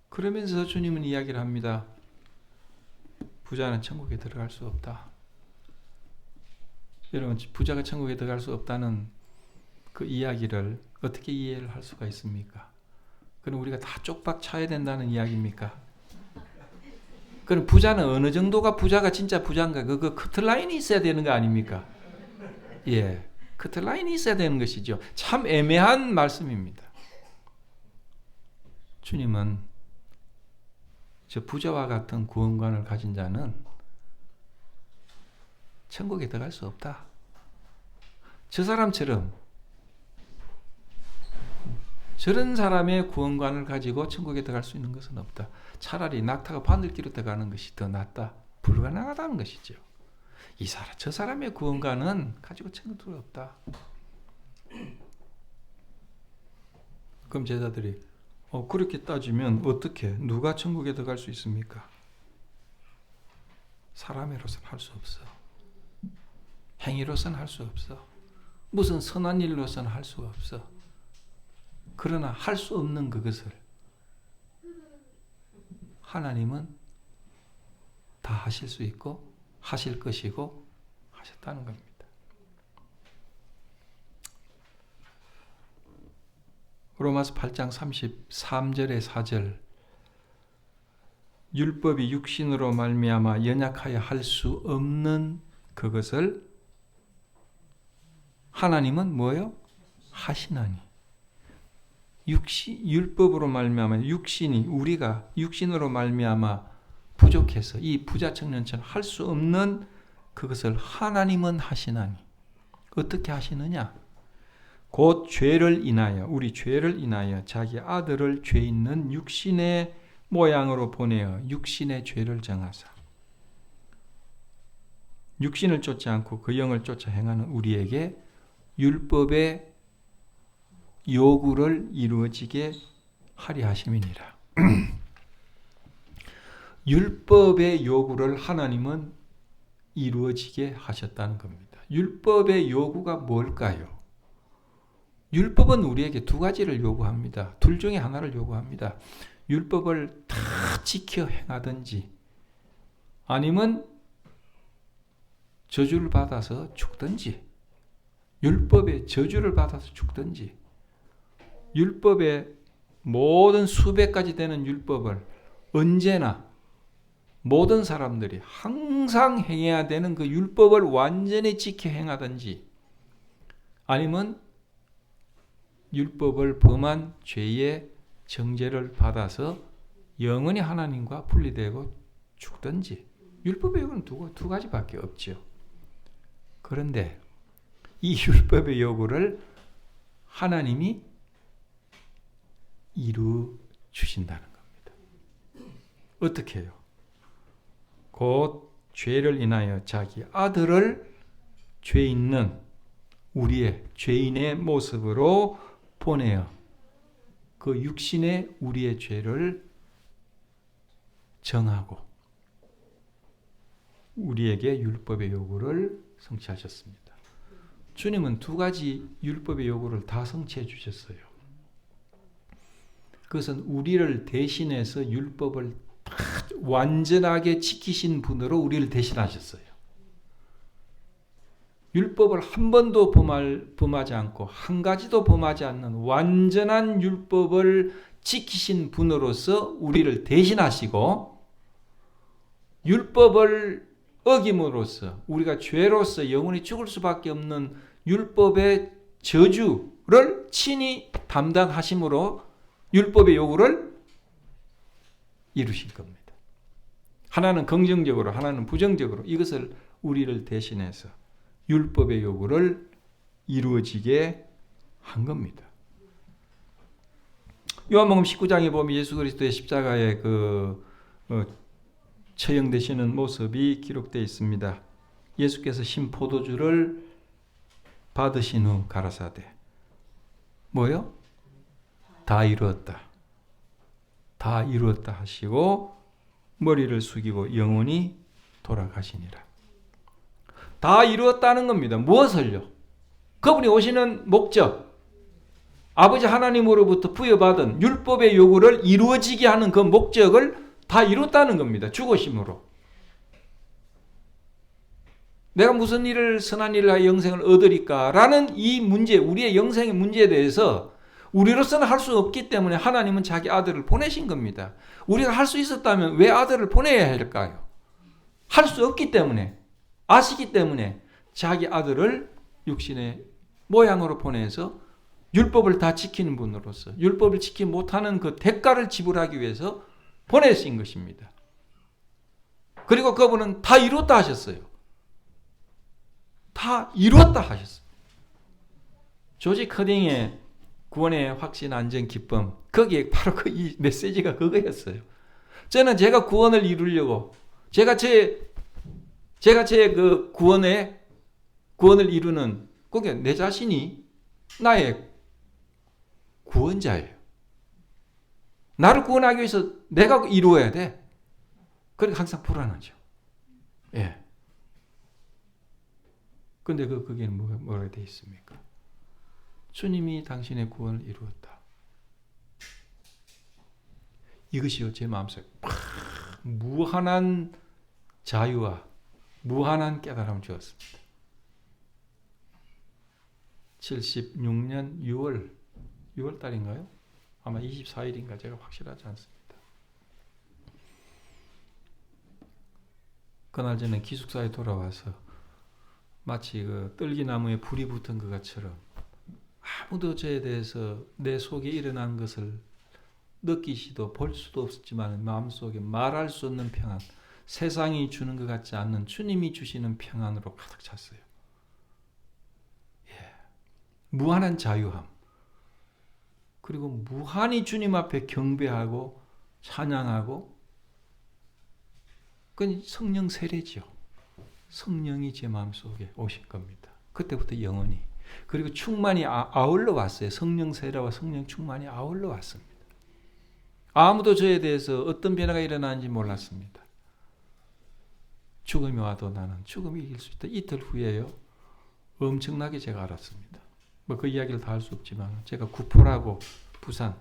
Speaker 1: 그러면서 주님은 이야기를 합니다. 부자는 천국에 들어갈 수 없다. 여러분, 부자가 천국에 들어갈 수 없다는 그 이야기를 어떻게 이해를 할 수가 있습니까? 그럼 우리가 다 쪽박 차야 된다는 이야기입니까? 그럼 부자는 어느 정도가 부자가 진짜 부자인가? 그 커트라인이 있어야 되는 거 아닙니까? 예, 커트라인이 있어야 되는 것이죠. 참 애매한 말씀입니다. 주님은 저 부자와 같은 구원관을 가진 자는 천국에 들어갈 수 없다. 저 사람처럼 저런 사람의 구원관을 가지고 천국에 들어갈 수 있는 것은 없다. 차라리 낙타가 바늘기로 들어가는 것이 더 낫다. 불가능하다는 것이죠. 저 사람의 구원관은 가지고 천국에 들어갈 수 없다. 그럼 제자들이 그렇게 따지면 어떻게 누가 천국에 들어갈 수 있습니까? 사람으로서는 할 수 없어. 행위로서는 할 수 없어. 무슨 선한 일로서는 할 수가 없어. 그러나 할 수 없는 그것을 하나님은 다 하실 수 있고 하실 것이고 하셨다는 겁니다. 로마서 8장 33절의 4절 율법이 육신으로 말미암아 연약하여 할 수 없는 그것을 하나님은 뭐예요? 하시나니. 율법으로 말미암아 육신이 우리가 육신으로 말미암아 부족해서 이 부자청년처럼 할 수 없는 그것을 하나님은 하시나니. 어떻게 하시느냐? 곧 죄를 인하여 우리 죄를 인하여 자기 아들을 죄 있는 육신의 모양으로 보내어 육신의 죄를 정하사 육신을 쫓지 않고 그 영을 쫓아 행하는 우리에게 율법의 요구를 이루어지게 하리 하심이니라. 율법의 요구를 하나님은 이루어지게 하셨다는 겁니다. 율법의 요구가 뭘까요? 율법은 우리에게 두 가지를 요구합니다. 둘 중에 하나를 요구합니다. 율법을 다 지켜 행하든지 아니면 저주를 받아서 죽든지 율법의 저주를 받아서 죽든지 율법의 모든 수백 가지 되는 율법을 언제나 모든 사람들이 항상 행해야 되는 그 율법을 완전히 지켜 행하든지 아니면 율법을 범한 죄의 정죄를 받아서 영원히 하나님과 분리되고 죽든지 율법의 요구는 두 가지밖에 없죠. 그런데 이 율법의 요구를 하나님이 이루 주신다는 겁니다. 어떻게 해요? 곧 죄를 인하여 자기 아들을 죄 있는 우리의 죄인의 모습으로 보내어 그 육신의 우리의 죄를 정하고 우리에게 율법의 요구를 성취하셨습니다. 주님은 두 가지 율법의 요구를 다 성취해 주셨어요. 그것은 우리를 대신해서 율법을 다 완전하게 지키신 분으로 우리를 대신하셨어요. 율법을 한 번도 범하지 않고 한 가지도 범하지 않는 완전한 율법을 지키신 분으로서 우리를 대신하시고 율법을 어김으로써 우리가 죄로서 영원히 죽을 수밖에 없는 율법의 저주를 친히 담당하심으로 율법의 요구를 이루신 겁니다. 하나는 긍정적으로 하나는 부정적으로 이것을 우리를 대신해서 율법의 요구를 이루어지게 한 겁니다. 요한복음 19장에 보면 예수 그리스도의 십자가의 처형되시는 모습이 기록되어 있습니다. 예수께서 신 포도주를 받으신 후 가라사대 뭐요? 다 이루었다. 다 이루었다 하시고 머리를 숙이고 영원히 돌아가시니라. 다 이루었다는 겁니다. 무엇을요? 그분이 오시는 목적, 아버지 하나님으로부터 부여받은 율법의 요구를 이루어지게 하는 그 목적을 다 이뤘다는 겁니다. 죽으심으로. 내가 무슨 일을 선한 일을 하여 영생을 얻으리까라는 이 문제, 우리의 영생의 문제에 대해서 우리로서는 할 수 없기 때문에 하나님은 자기 아들을 보내신 겁니다. 우리가 할 수 있었다면 왜 아들을 보내야 할까요? 할 수 없기 때문에, 아시기 때문에 자기 아들을 육신의 모양으로 보내서 율법을 다 지키는 분으로서 율법을 지키지 못하는 그 대가를 지불하기 위해서 보내신 것입니다. 그리고 그분은 다 이뤘다 하셨어요. 다 이뤘다 하셨어요. 조지 커딩의 구원의 확신, 안전, 기쁨, 거기에 바로 이 메시지가 그거였어요. 저는 제가 구원을 이루려고 제가 제 구원을 이루는 그게 내 자신이 나의 구원자예요. 나를 구원하기 위해서 내가 이루어야 돼. 그러니까 항상 불안하죠. 예. 근데 거기에는 뭐가 되어 있습니까? 주님이 당신의 구원을 이루었다. 이것이요 제 마음속에 무한한 자유와 무한한 깨달음을 주었습니다. 76년 6월 달인가요? 아마 24일인가 제가 확실하지 않습니다. 그날 저는 기숙사에 돌아와서 마치 그 떨기나무에 불이 붙은 것처럼 아무도 저에 대해서 내 속에 일어난 것을 느끼시도 볼 수도 없었지만 마음속에 말할 수 없는 평안, 세상이 주는 것 같지 않는 주님이 주시는 평안으로 가득 찼어요. 무한한 자유함, 그리고 무한히 주님 앞에 경배하고 찬양하고, 그건 성령 세례죠. 성령이 제 마음속에 오신 겁니다. 그때부터 영원히. 그리고 충만이 아울러 왔어요. 성령 세례와 성령 충만이 아울러 왔습니다. 아무도 저에 대해서 어떤 변화가 일어나는지 몰랐습니다. 죽음이 와도 나는 죽음이 이길 수 있다. 이틀 후에요. 엄청나게 제가 알았습니다. 뭐 그 이야기를 다 할 수 없지만 제가 구포라고 부산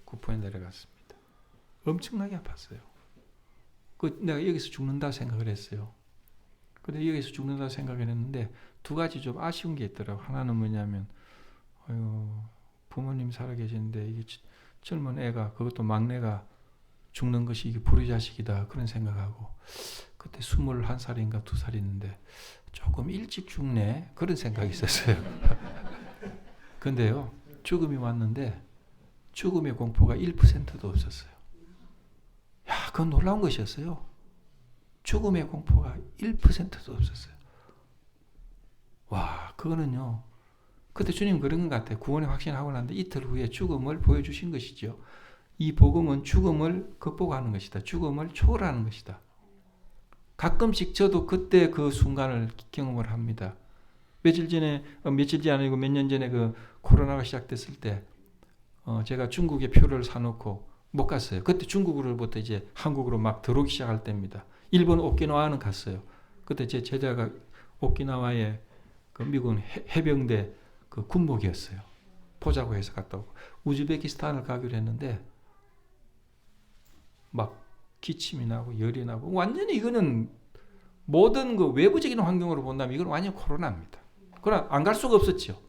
Speaker 1: 구포에 내려갔습니다. 엄청나게 아팠어요. 내가 여기서 죽는다 생각을 했어요. 근데 여기서 죽는다 생각을 했는데 두 가지 좀 아쉬운 게 있더라고요. 하나는 뭐냐면 부모님 살아계시는데 이게 젊은 애가, 그것도 막내가 죽는 것이 이게 불의자식이다 그런 생각하고, 그때 21살인가 2살이었는데 조금 일찍 죽네 그런 생각이 있었어요. 근데요 죽음이 왔는데 죽음의 공포가 1%도 없었어요. 야, 그건 놀라운 것이었어요. 죽음의 공포가 1%도 없었어요. 와, 그거는요. 그때 주님 그런 것 같아요. 구원의 확신하고 났는데 이틀 후에 죽음을 보여주신 것이죠. 이 복음은 죽음을 극복하는 것이다. 죽음을 초월하는 것이다. 가끔씩 저도 그때 그 순간을 경험을 합니다. 며칠이 아니고 몇 년 전에 그 코로나가 시작됐을 때 제가 중국에 표를 사놓고 못 갔어요. 그때 중국으로부터 이제 한국으로 막 들어오기 시작할 때입니다. 일본 오키나와는 갔어요. 그때 제 제자가 오키나와의 그 미군 해병대 그 군복이었어요. 포자고 해서 갔다 오고, 우즈베키스탄을 가기로 했는데 막 기침이 나고 열이 나고, 완전히 이거는 모든 그 외부적인 환경으로 본다면 이건 완전 코로나입니다. 그러나 안 갈 수가 없었죠.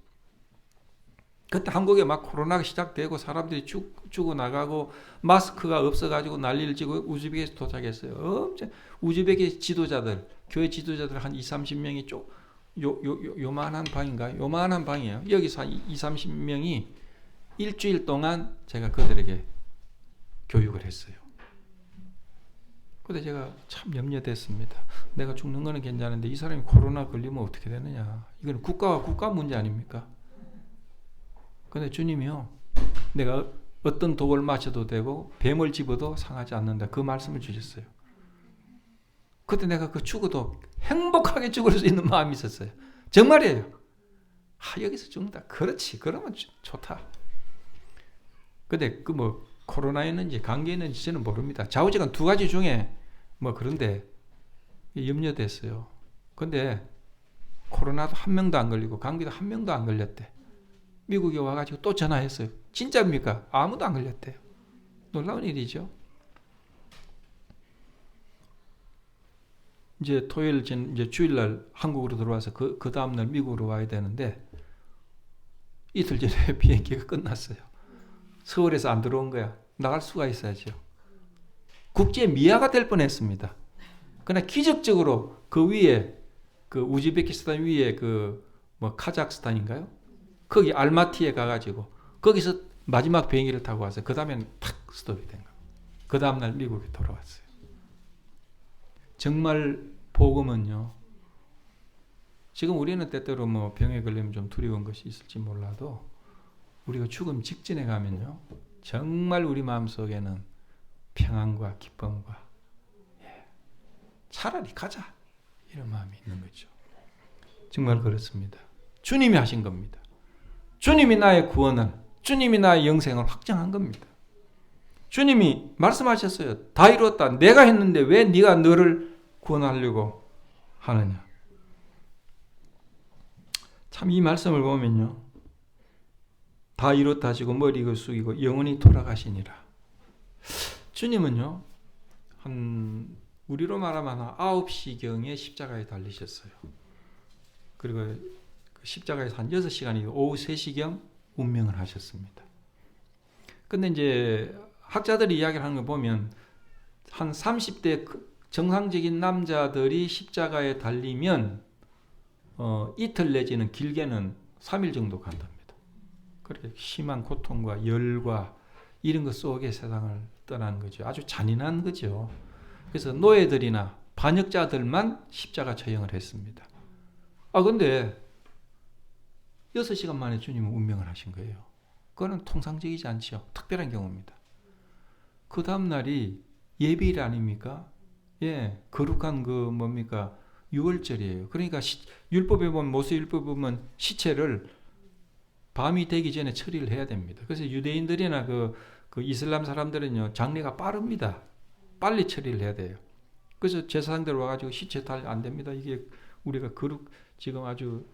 Speaker 1: 그때 한국에 막 코로나가 시작되고 사람들이 죽어나가고 마스크가 없어가지고 난리를 치고 우즈베키에 도착했어요. 엄청 우즈베키 지도자들, 교회 지도자들 한 20-30명이 요만한 방인가요? 요만한 방이에요. 여기서 한 20-30명이 일주일 동안 제가 그들에게 교육을 했어요. 근데 제가 참 염려됐습니다. 내가 죽는 거는 괜찮은데 이 사람이 코로나 걸리면 어떻게 되느냐. 이건 국가와 국가 문제 아닙니까? 근데 주님이요, 내가 어떤 독을 마셔도 되고 뱀을 집어도 상하지 않는다. 그 말씀을 주셨어요. 그때 내가 그 죽어도 행복하게 죽을 수 있는 마음이 있었어요. 정말이에요. 여기서 죽는다. 그렇지. 그러면 좋다. 근데 그 뭐 코로나였는지 감기였는지 저는 모릅니다. 좌우지간 두 가지 중에 뭐 그런데 염려됐어요. 근데 코로나도 한 명도 안 걸리고 감기도 한 명도 안 걸렸대. 미국에 와가지고 또 전화했어요. 진짜입니까? 아무도 안 걸렸대요. 놀라운 일이죠. 이제 토요일 이제 주일날 한국으로 들어와서 그 다음날 미국으로 와야 되는데 이틀 전에 비행기가 끝났어요. 서울에서 안 들어온 거야. 나갈 수가 있어야죠. 국제 미아가 될 뻔했습니다. 그러나 기적적으로 그 위에 그 우즈베키스탄 위에 그 뭐 카자흐스탄인가요? 거기 알마티에 가가지고 거기서 마지막 비행기를 타고 와서 그 다음에는 탁 스톱이 된 거예요. 그 다음날 미국에 돌아왔어요. 정말 복음은요, 지금 우리는 때때로 뭐 병에 걸리면 좀 두려운 것이 있을지 몰라도 우리가 죽음 직전에 가면요 정말 우리 마음속에는 평안과 기쁨과 차라리 가자 이런 마음이 있는 거죠. 정말 그렇습니다. 주님이 하신 겁니다. 주님이 나의 구원을, 주님이 나의 영생을 확정한 겁니다. 주님이 말씀하셨어요. 다 이루었다. 내가 했는데 왜 네가 너를 구원하려고 하느냐. 참 이 말씀을 보면요, 다 이뤘다 하시고 머리를 숙이고 영원히 돌아가시니라. 주님은요, 우리로 말하면 한 9시경에 십자가에 달리셨어요. 그리고 그 십자가에서 한 6시간이 오후 3시경 운명을 하셨습니다. 근데 이제 학자들이 이야기를 하는 거 보면 한 30대 정상적인 남자들이 십자가에 달리면 이틀 내지는 길게는 3일 정도 간답니다. 그렇게 심한 고통과 열과 이런 것 속에 세상을 떠나는 거죠. 아주 잔인한 거죠. 그래서 노예들이나 반역자들만 십자가 처형을 했습니다. 근데 6시간 만에 주님은 운명을 하신 거예요. 그거는 통상적이지 않죠. 특별한 경우입니다. 그 다음 날이 예비일 아닙니까? 예, 거룩한 뭡니까? 유월절이에요. 그러니까 율법에 보면, 모세율법에 보면 시체를 밤이 되기 전에 처리를 해야 됩니다. 그래서 유대인들이나 그 이슬람 사람들은요, 장례가 빠릅니다. 빨리 처리를 해야 돼요. 그래서 제사장들 와가지고 시체 달 안 됩니다. 이게 우리가 지금 아주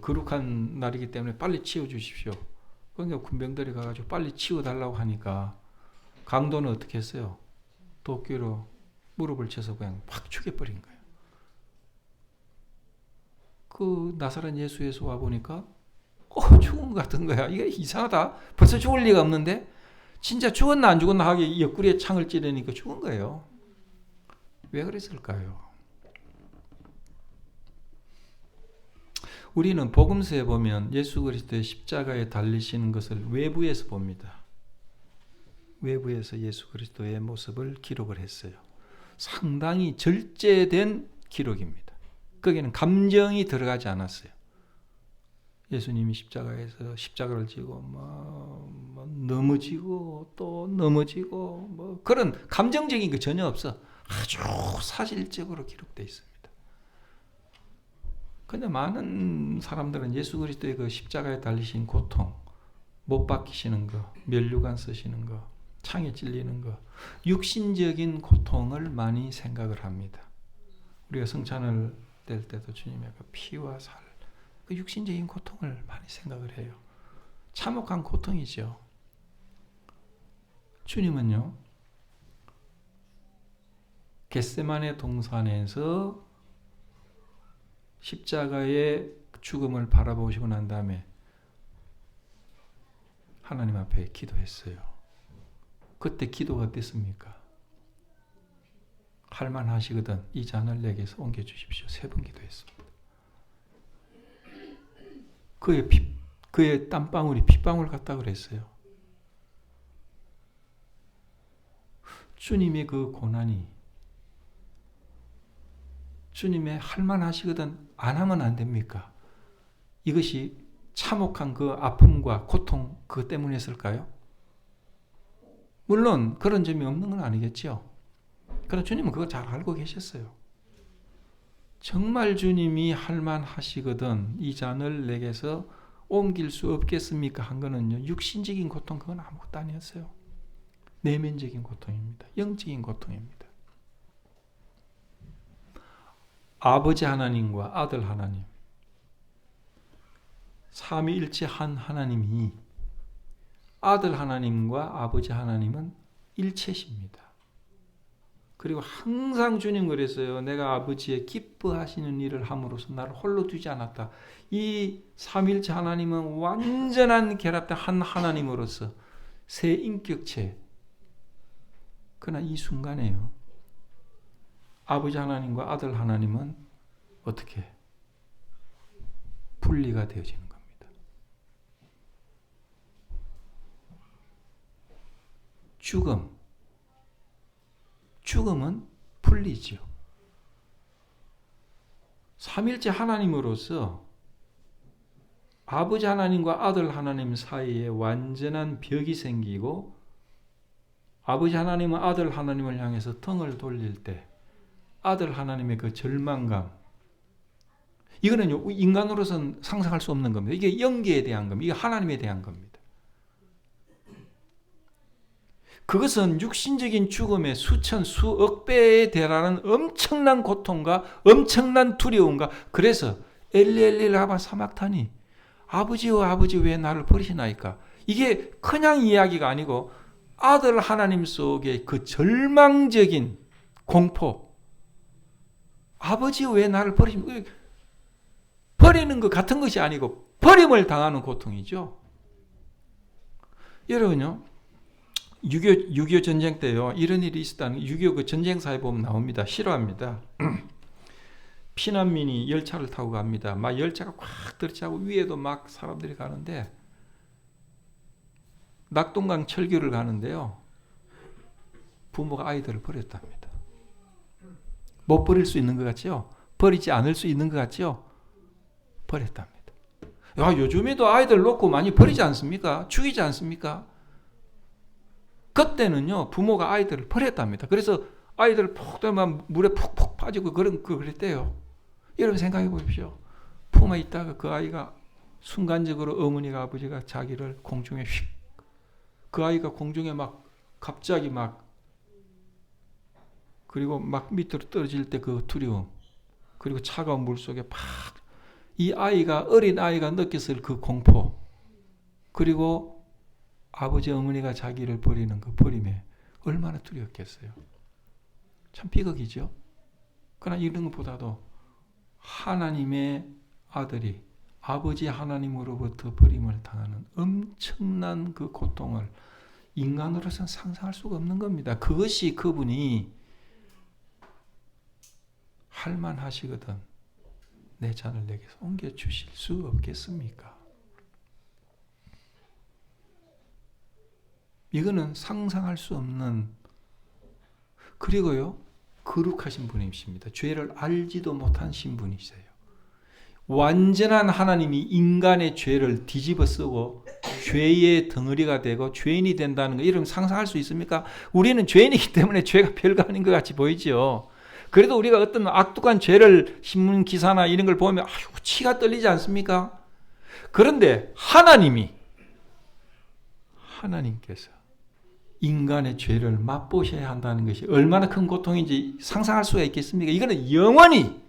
Speaker 1: 거룩한 날이기 때문에 빨리 치워주십시오. 그러니까 군병들이 가가지고 빨리 치워달라고 하니까 강도는 어떻게 했어요? 도끼로 무릎을 쳐서 그냥 확 죽여버린 거예요. 그 나사렛 예수에서 와보니까 죽은 것 같은 거야. 이게 이상하다. 벌써 죽을 리가 없는데 진짜 죽었나 안 죽었나 하게 옆구리에 창을 찌르니까 죽은 거예요. 왜 그랬을까요? 우리는 복음서에 보면 예수 그리스도의 십자가에 달리시는 것을 외부에서 봅니다. 외부에서 예수 그리스도의 모습을 기록을 했어요. 상당히 절제된 기록입니다. 거기는 감정이 들어가지 않았어요. 예수님이 십자가에서 십자가를 지고 넘어지고 또 넘어지고 그런 감정적인 거 전혀 없어. 아주 사실적으로 기록되어 있습니다. 근데 많은 사람들은 예수 그리스도의 그 십자가에 달리신 고통, 못 박히시는 거, 면류관 쓰시는 거, 창에 찔리는 거, 육신적인 고통을 많이 생각을 합니다. 우리가 성찬을 뗄 때도 주님의 그 피와 살, 그 육신적인 고통을 많이 생각을 해요. 참혹한 고통이죠. 주님은요, 겟세마네 동산에서 십자가의 죽음을 바라보시고 난 다음에 하나님 앞에 기도했어요. 그때 기도가 어땠습니까? 할만하시거든 이 잔을 내게서 옮겨주십시오. 3번 기도했습니다. 그의 땀방울이 핏방울 같다 그랬어요. 주님의 그 고난이 주님의 할만하시거든 안 하면 안 됩니까? 이것이 참혹한 그 아픔과 고통 그것 때문이었을까요? 물론 그런 점이 없는 건 아니겠죠. 그러나 주님은 그거 잘 알고 계셨어요. 정말 주님이 할만하시거든 이 잔을 내게서 옮길 수 없겠습니까? 한 거는요, 육신적인 고통 그건 아무것도 아니었어요. 내면적인 고통입니다. 영적인 고통입니다. 아버지 하나님과 아들 하나님, 삼위일체한 하나님이 아들 하나님과 아버지 하나님은 일체십니다. 그리고 항상 주님 그랬어요. 내가 아버지의 기뻐하시는 일을 함으로써 나를 홀로 두지 않았다. 이 삼위일체 하나님은 완전한 결합된 한 하나님으로서 세 인격체. 그러나 이 순간에요, 아버지 하나님과 아들 하나님은 어떻게 분리가 되어지는 겁니다. 죽음은 분리지요. 삼일째 하나님으로서 아버지 하나님과 아들 하나님 사이에 완전한 벽이 생기고 아버지 하나님은 아들 하나님을 향해서 등을 돌릴 때 아들 하나님의 그 절망감, 이거는 인간으로서는 상상할 수 없는 겁니다. 이게 영계에 대한 겁니다. 이게 하나님에 대한 겁니다. 그것은 육신적인 죽음의 수천, 수억 배에 달하는 엄청난 고통과 엄청난 두려움과, 그래서 엘리 라마 사막타니, 아버지여 아버지 왜 나를 버리시나이까? 이게 그냥 이야기가 아니고 아들 하나님 속에 그 절망적인 공포. 아버지 왜 나를 버리십니까? 버리는 것 같은 것이 아니고 버림을 당하는 고통이죠. 여러분요, 6.25 전쟁 때요, 이런 일이 있었다는, 6.25 그 전쟁사에 보면 나옵니다. 실화입니다. 피난민이 열차를 타고 갑니다. 막 열차가 꽉 들이차고 위에도 막 사람들이 가는데, 낙동강 철교를 가는데요, 부모가 아이들을 버렸답니다. 못 버릴 수 있는 것 같죠? 버리지 않을 수 있는 것 같죠? 버렸답니다. 야, 요즘에도 아이들 놓고 많이 버리지 않습니까? 죽이지 않습니까? 그때는요, 부모가 아이들을 버렸답니다. 그래서 아이들 푹 들면 물에 푹푹 빠지고 그랬대요. 여러분 생각해 보십시오. 품에 있다가 그 아이가 순간적으로 어머니가 아버지가 자기를 공중에 휙, 그 아이가 공중에 막 갑자기 막, 그리고 막 밑으로 떨어질 때 그 두려움, 그리고 차가운 물 속에 팍, 이 아이가, 어린 아이가 느꼈을 그 공포, 그리고 아버지 어머니가 자기를 버리는 그 버림에 얼마나 두려웠겠어요. 참 비극이죠. 그러나 이런 것보다도 하나님의 아들이 아버지 하나님으로부터 버림을 당하는 엄청난 그 고통을 인간으로서는 상상할 수가 없는 겁니다. 그것이 그분이 할만하시거든 내 잔을 내게서 옮겨주실 수 없겠습니까? 이거는 상상할 수 없는, 그리고요, 거룩하신 분이십니다. 죄를 알지도 못하신 분이세요. 완전한 하나님이 인간의 죄를 뒤집어 쓰고 죄의 덩어리가 되고 죄인이 된다는 거, 이러면 상상할 수 있습니까? 우리는 죄인이기 때문에 죄가 별거 아닌 것 같이 보이죠. 그래도 우리가 어떤 악독한 죄를 신문 기사나 이런 걸 보면 아이고 치가 떨리지 않습니까? 그런데 하나님께서 인간의 죄를 맛보셔야 한다는 것이 얼마나 큰 고통인지 상상할 수가 있겠습니까? 이거는 영원히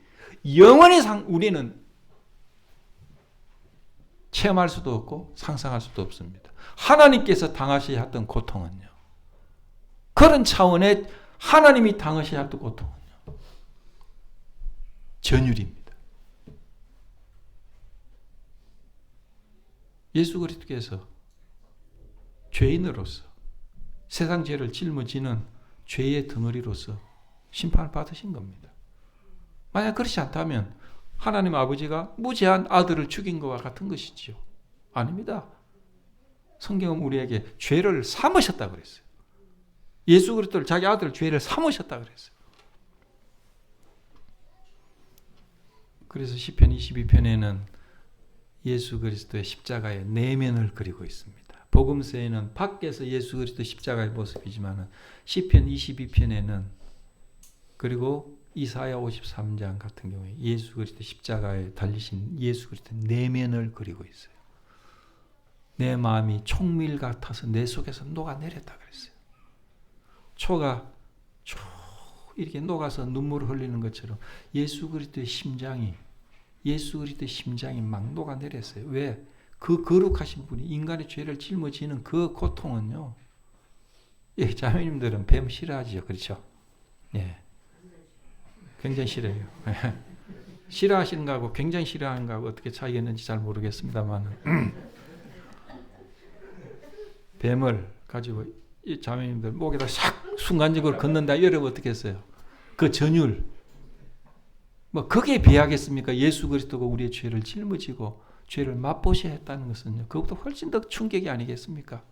Speaker 1: 우리는 체험할 수도 없고 상상할 수도 없습니다. 하나님께서 당하셔야 했던 고통은요, 그런 차원의 하나님이 당하셔야 했던 고통은요, 전율입니다. 예수 그리스도께서 죄인으로서 세상 죄를 짊어지는 죄의 덩어리로서 심판을 받으신 겁니다. 만약 그렇지 않다면 하나님 아버지가 무죄한 아들을 죽인 것과 같은 것이지요. 아닙니다. 성경은 우리에게 죄를 삼으셨다고 그랬어요. 예수 그리스도를, 자기 아들을 죄를 삼으셨다고 그랬어요. 그래서 시편 22편에는 예수 그리스도의 십자가의 내면을 그리고 있습니다. 복음서에는 밖에서 예수 그리스도 십자가의 모습이지만 시편 22편에는, 그리고 이사야 53장 같은 경우에 예수 그리스도 십자가에 달리신 예수 그리스도 내면을 그리고 있어요. 내 마음이 총밀 같아서 내 속에서 녹아내렸다 그랬어요. 초가 이렇게 녹아서 눈물을 흘리는 것처럼 예수 그리스도의 심장이 막 녹아내렸어요. 왜? 그 거룩하신 분이 인간의 죄를 짊어지는 그 고통은요. 예, 자매님들은 뱀 싫어하죠, 그렇죠? 예, 굉장히 싫어해요. 싫어하시는 거하고 굉장히 싫어하는 거하고 어떻게 차이가 있는지 잘 모르겠습니다만 뱀을 가지고 이 자매님들 목에다 싹 순간적으로 걷는다. 여러분 어떻게 했어요? 그 전율, 뭐 거기에 비하겠습니까? 예수 그리스도가 우리의 죄를 짊어지고 죄를 맛보셔야 했다는 것은요, 그것보다 훨씬 더 충격이 아니겠습니까?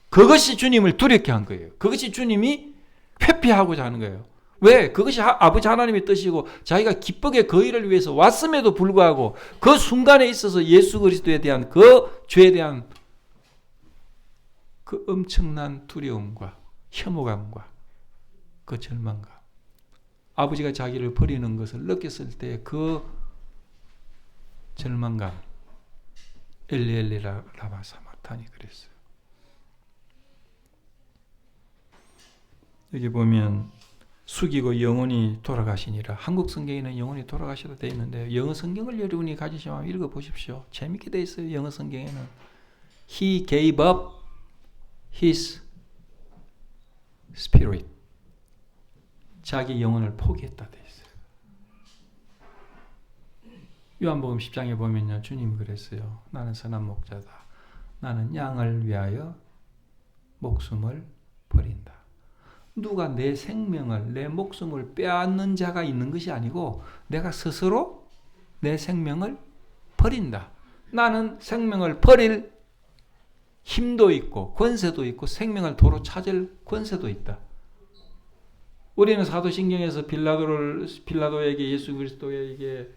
Speaker 1: 그것이 주님을 두렵게 한 거예요. 그것이 주님이 회피하고자 하는 거예요. 왜? 그것이 아버지 하나님의 뜻이고 자기가 기쁘게 그 일을 위해서 왔음에도 불구하고 그 순간에 있어서 예수 그리스도에 대한 그 죄에 대한 그 엄청난 두려움과 혐오감과 그 절망감, 아버지가 자기를 버리는 것을 느꼈을 때 그 절망감, 엘리 라마 사마타니 그랬어요. 여기 보면 숙이고 영원히 돌아가시니라. 한국 성경에는 영원히 돌아가시라 되어 있는데 영어 성경을 여러분이 가지시면 읽어보십시오. 재밌게 되어 있어요. 영어 성경에는 He gave up His spirit. 자기 영혼을 포기했다 돼 있어요. 요한복음 10장에 보면요, 주님이 그랬어요. 나는 선한 목자다. 나는 양을 위하여 목숨을 버린다. 누가 내 생명을, 내 목숨을 빼앗는 자가 있는 것이 아니고 내가 스스로 내 생명을 버린다. 나는 생명을 버릴 힘도 있고 권세도 있고 생명을 도로 찾을 권세도 있다. 우리는 사도신경에서 빌라도에게 예수 그리스도에게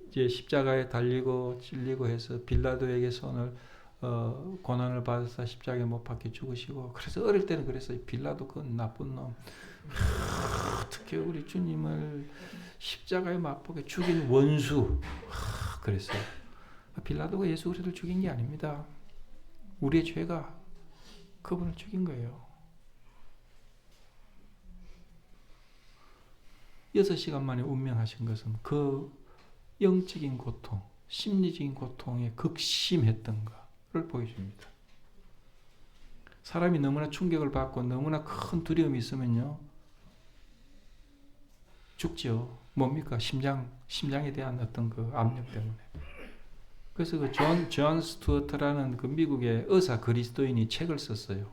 Speaker 1: 이제 십자가에 달리고 찔리고 해서 빌라도에게 손을 고난을 받아서 십자가에 못 박혀 죽으시고, 그래서 어릴 때는 그랬어요. 빌라도 그건 나쁜 놈. 어떻게 우리 주님을 십자가에 못 박혀 죽인 원수. 그랬어요. 빌라도가 예수 그리스도를 죽인 게 아닙니다. 우리의 죄가 그분을 죽인 거예요. 6시간 만에 운명하신 것은 그 영적인 고통, 심리적인 고통에 극심했던 것을 보여줍니다. 사람이 너무나 충격을 받고 너무나 큰 두려움이 있으면요, 죽죠. 뭡니까? 심장에 대한 어떤 그 압력 때문에. 그래서 그 존 스튜어트라는 그 미국의 의사 그리스도인이 책을 썼어요.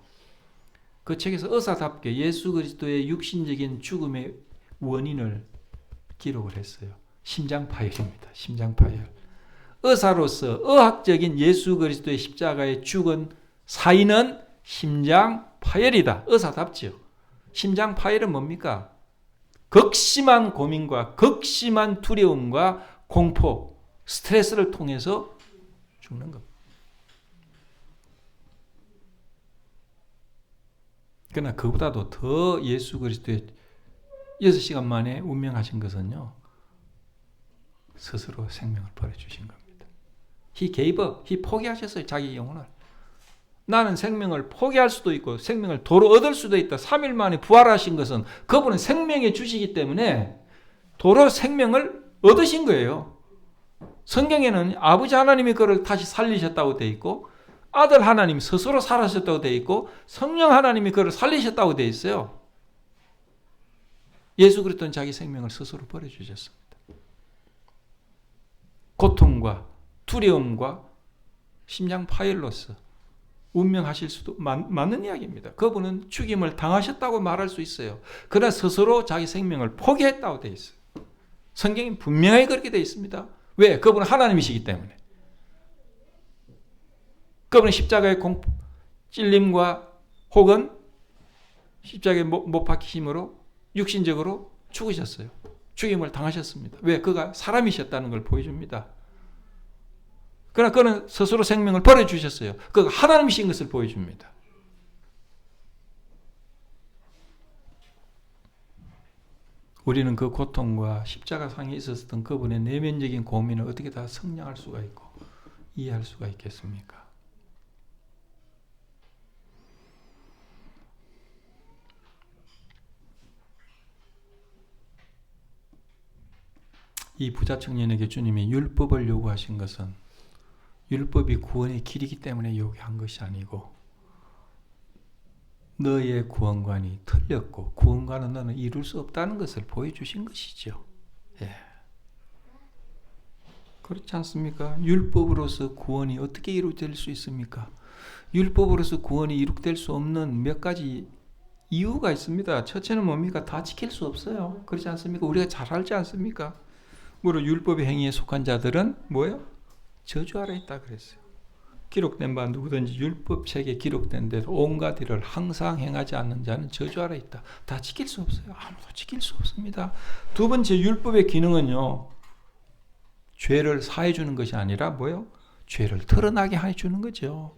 Speaker 1: 그 책에서 의사답게 예수 그리스도의 육신적인 죽음의 원인을 기록을 했어요. 심장파열입니다. 심장파열. 의사로서 의학적인 예수 그리스도의 십자가에 죽은 사인은 심장파열이다. 의사답지요. 심장파열은 뭡니까? 극심한 고민과 극심한 두려움과 공포, 스트레스를 통해서 죽는 겁니다. 그러나 그보다도 더 예수 그리스도의 6시간 만에 운명하신 것은요, 스스로 생명을 버려주신 겁니다. He gave up. He 포기하셨어요. 자기 영혼을. 나는 생명을 포기할 수도 있고 생명을 도로 얻을 수도 있다. 3일 만에 부활하신 것은 그분은 생명의 주시기 때문에 도로 생명을 얻으신 거예요. 성경에는 아버지 하나님이 그를 다시 살리셨다고 되어 있고, 아들 하나님 스스로 살아셨다고 되어 있고, 성령 하나님이 그를 살리셨다고 되어 있어요. 예수 그리스도는 자기 생명을 스스로 버려주셨습니다. 고통과 두려움과 심장 파열로서 운명하실 수도 맞는 이야기입니다. 그분은 죽임을 당하셨다고 말할 수 있어요. 그러나 스스로 자기 생명을 포기했다고 되어 있어요. 성경이 분명하게 그렇게 되어 있습니다. 왜? 그분은 하나님이시기 때문에. 그분은 십자가의 찔림과 혹은 십자가에 못 박히심으로 육신적으로 죽으셨어요. 죽임을 당하셨습니다. 왜? 그가 사람이셨다는 걸 보여줍니다. 그러나 그는 스스로 생명을 버려주셨어요. 그가 하나님이신 것을 보여줍니다. 우리는 그 고통과 십자가상에 있었던 그분의 내면적인 고민을 어떻게 다 성량할 수가 있고 이해할 수가 있겠습니까? 이 부자 청년에게 주님이 율법을 요구하신 것은 율법이 구원의 길이기 때문에 요구한 것이 아니고, 너의 구원관이 틀렸고 구원관은 너는 이룰 수 없다는 것을 보여주신 것이죠. 예. 그렇지 않습니까? 율법으로서 구원이 어떻게 이루어질 수 있습니까? 율법으로서 구원이 이루어질 수 없는 몇 가지 이유가 있습니다. 첫째는 뭡니까? 다 지킬 수 없어요. 그렇지 않습니까? 우리가 잘 알지 않습니까? 무릇 율법의 행위에 속한 자들은 뭐예요? 저주 아래 있다 그랬어요. 기록된 바 누구든지 율법책에 기록된 대로 온갖 일을 항상 행하지 않는 자는 저주 아래 있다. 다 지킬 수 없어요. 아무도 지킬 수 없습니다. 두 번째, 율법의 기능은요, 죄를 사해 주는 것이 아니라 뭐예요? 죄를 드러나게 해 주는 거죠.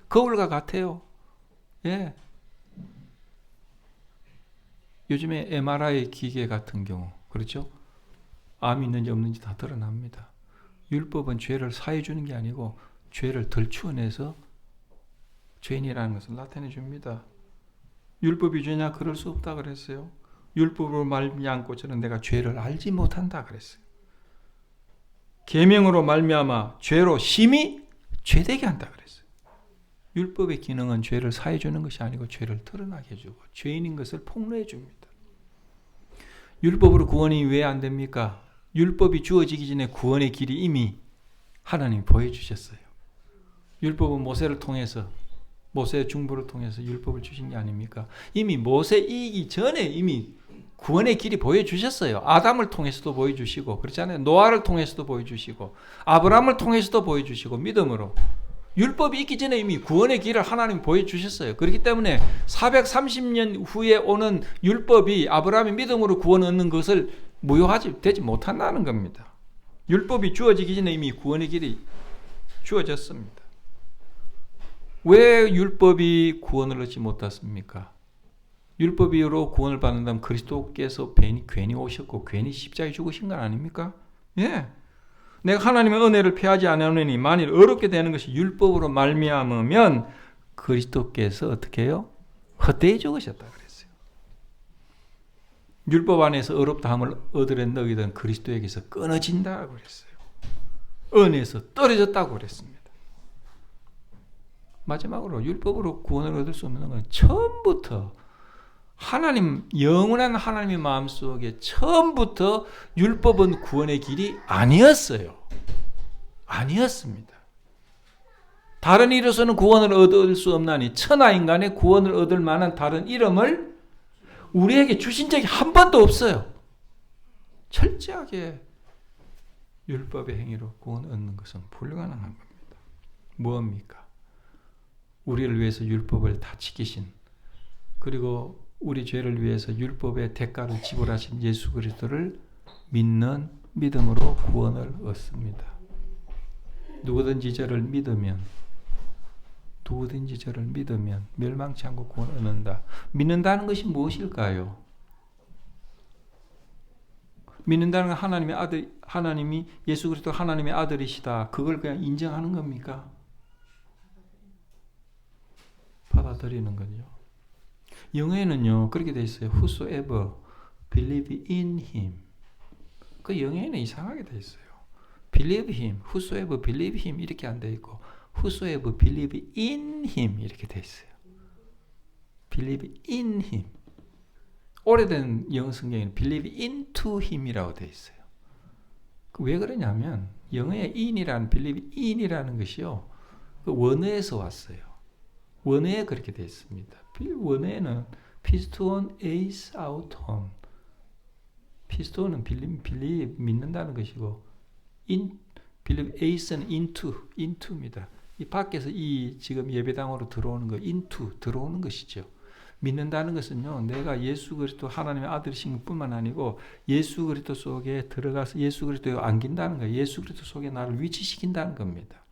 Speaker 1: 거울과 같아요. 예. 요즘에 MRI 기계 같은 경우, 그렇죠? 암이 있는지 없는지 다 드러납니다. 율법은 죄를 사해 주는 게 아니고 죄를 덜추어내서 죄인이라는 것을 나타내 줍니다. 율법이 죄냐? 그럴 수 없다 그랬어요. 율법으로 말미암고 저는 내가 죄를 알지 못한다 그랬어요. 계명으로 말미암아 죄로 심히 죄되게 한다 그랬어요. 율법의 기능은 죄를 사해 주는 것이 아니고 죄를 드러나게 해주고 죄인인 것을 폭로해 줍니다. 율법으로 구원이 왜 안 됩니까? 율법이 주어지기 전에 구원의 길이 이미 하나님이 보여주셨어요. 율법은 모세를 통해서, 모세의 중보를 통해서 율법을 주신 게 아닙니까? 이미 모세 이기 전에 이미 구원의 길이 보여주셨어요. 아담을 통해서도 보여주시고, 그렇잖아요. 노아를 통해서도 보여주시고, 아브라함을 통해서도 보여주시고, 믿음으로. 율법이 있기 전에 이미 구원의 길을 하나님이 보여주셨어요. 그렇기 때문에 430년 후에 오는 율법이 아브라함의 믿음으로 구원 얻는 것을 무효하지 되지 못한다는 겁니다. 율법이 주어지기 전에 이미 구원의 길이 주어졌습니다. 왜 율법이 구원을 얻지 못했습니까? 율법으로 구원을 받는다면 그리스도께서 괜히 오셨고 괜히 십자가에 죽으신 건 아닙니까? 예. 내가 하나님의 은혜를 피하지 않으니 만일 어렵게 되는 것이 율법으로 말미암으면 그리스도께서 어떻게 해요? 헛되이 죽으셨다 그랬어요. 율법 안에서 어렵다함을 얻으려 너희들은 그리스도에게서 끊어진다고 그랬어요. 은혜에서 떨어졌다고 그랬습니다. 마지막으로 율법으로 구원을 얻을 수 없는 건 처음부터 하나님, 영원한 하나님의 마음속에 처음부터 율법은 구원의 길이 아니었어요. 아니었습니다. 다른 이로서는 구원을 얻을 수 없나니 천하 인간의 구원을 얻을 만한 다른 이름을 우리에게 주신 적이 한 번도 없어요. 철저하게 율법의 행위로 구원을 얻는 것은 불가능한 겁니다. 무엇입니까? 우리를 위해서 율법을 다 지키신, 그리고 우리 죄를 위해서 율법의 대가를 지불하신 예수 그리스도를 믿는 믿음으로 구원을 얻습니다. 누구든지 저를 믿으면 멸망치 않고 구원을 얻는다. 믿는다는 것이 무엇일까요? 믿는다는 건 하나님의 아들, 하나님이 예수 그리스도 하나님의 아들이시다. 그걸 그냥 인정하는 겁니까? 받아들이는 거죠. 영어에는요 그렇게 돼 있어요. Whosoever believe in him. 그 영어에는 이상하게 돼 있어요. Believe him, whosoever believe him 이렇게 안 돼 있고 Whosoever believe in him 이렇게 돼 있어요. Believe in him. 오래된 영어 성경에는 believe into him이라고 돼 있어요. 왜 그러냐면 영어의 in이라는 believe in이라는 것이요 그 원어에서 왔어요. 원어에 그렇게 돼 있습니다. 원어에는 piston ace out on. piston은 believe 믿는다는 것이고 believe ace는 into입니다. 이 밖에서 이 지금 예배당으로 들어오는 거 into 들어오는 것이죠. 믿는다는 것은요, 내가 예수 그리스도 하나님의 아들이신 것뿐만 아니고 예수 그리스도 속에 들어가서 예수 그리스도에 안긴다는 거예요. 예수 그리스도 속에 나를 위치시킨다는 겁니다.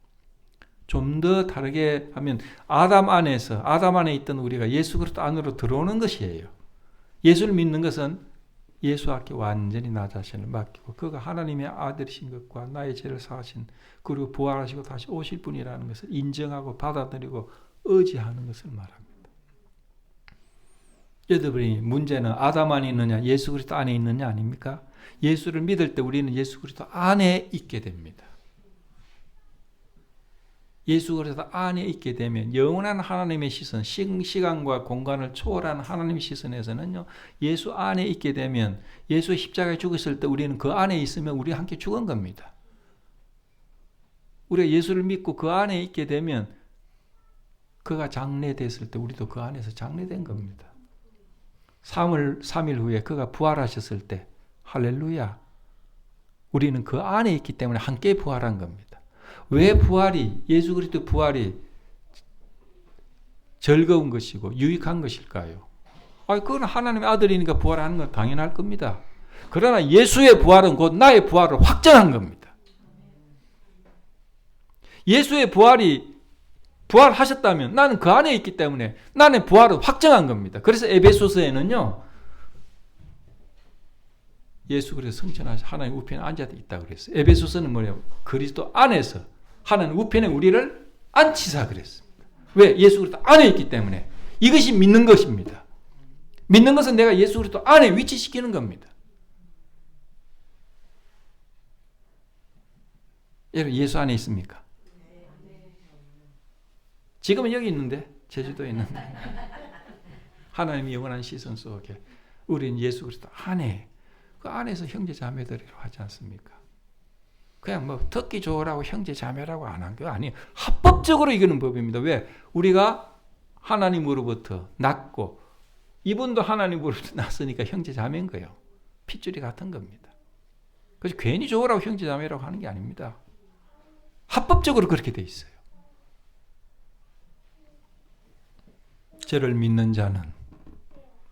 Speaker 1: 좀 더 다르게 하면 아담 안에 있던 우리가 예수 그리스도 안으로 들어오는 것이에요. 예수를 믿는 것은 예수 앞에 완전히 나 자신을 맡기고 그가 하나님의 아들이신 것과 나의 죄를 사하신 그리고 부활하시고 다시 오실 분이라는 것을 인정하고 받아들이고 의지하는 것을 말합니다. 여러분이 문제는 아담 안에 있느냐 예수 그리스도 안에 있느냐 아닙니까? 예수를 믿을 때 우리는 예수 그리스도 안에 있게 됩니다. 예수 그리스도 안에 있게 되면 영원한 하나님의 시선, 시간과 공간을 초월하는 하나님의 시선에서는요, 예수 안에 있게 되면 예수의 십자가에 죽었을 때 우리는 그 안에 있으면 우리 함께 죽은 겁니다. 우리가 예수를 믿고 그 안에 있게 되면 그가 장래됐을 때 우리도 그 안에서 장래된 겁니다. 3일 후에 그가 부활하셨을 때 할렐루야, 우리는 그 안에 있기 때문에 함께 부활한 겁니다. 왜 부활이, 예수 그리스도 부활이 즐거운 것이고 유익한 것일까요? 그건 하나님의 아들이니까 부활하는 건 당연할 겁니다. 그러나 예수의 부활은 곧 나의 부활을 확정한 겁니다. 예수의 부활하셨다면 나는 그 안에 있기 때문에 나는 부활을 확정한 겁니다. 그래서 에베소서에는요, 예수 그리스도 성천하셔 하나님 우편에 앉아 있다고 그랬어요. 에베소서는 뭐예요? 그리스도 안에서 하나님 우편에 우리를 앉히사 그랬습니다. 왜? 예수 그리스도 안에 있기 때문에. 이것이 믿는 것입니다. 믿는 것은 내가 예수 그리스도 안에 위치시키는 겁니다. 여러분 예수 안에 있습니까? 지금은 여기 있는데, 제주도에 있는데. 하나님이 영원한 시선 속에 우리는 예수 그리스도 안에, 그 안에서 형제 자매들이라고 하지 않습니까? 그냥 뭐 듣기 좋으라고 형제 자매라고 안 한 게 아니에요. 합법적으로 이기는 법입니다. 왜? 우리가 하나님으로부터 났고 이분도 하나님으로부터 났으니까 형제 자매인 거예요. 핏줄이 같은 겁니다. 그래서 괜히 좋으라고 형제 자매라고 하는 게 아닙니다. 합법적으로 그렇게 돼 있어요. 저를 믿는 자는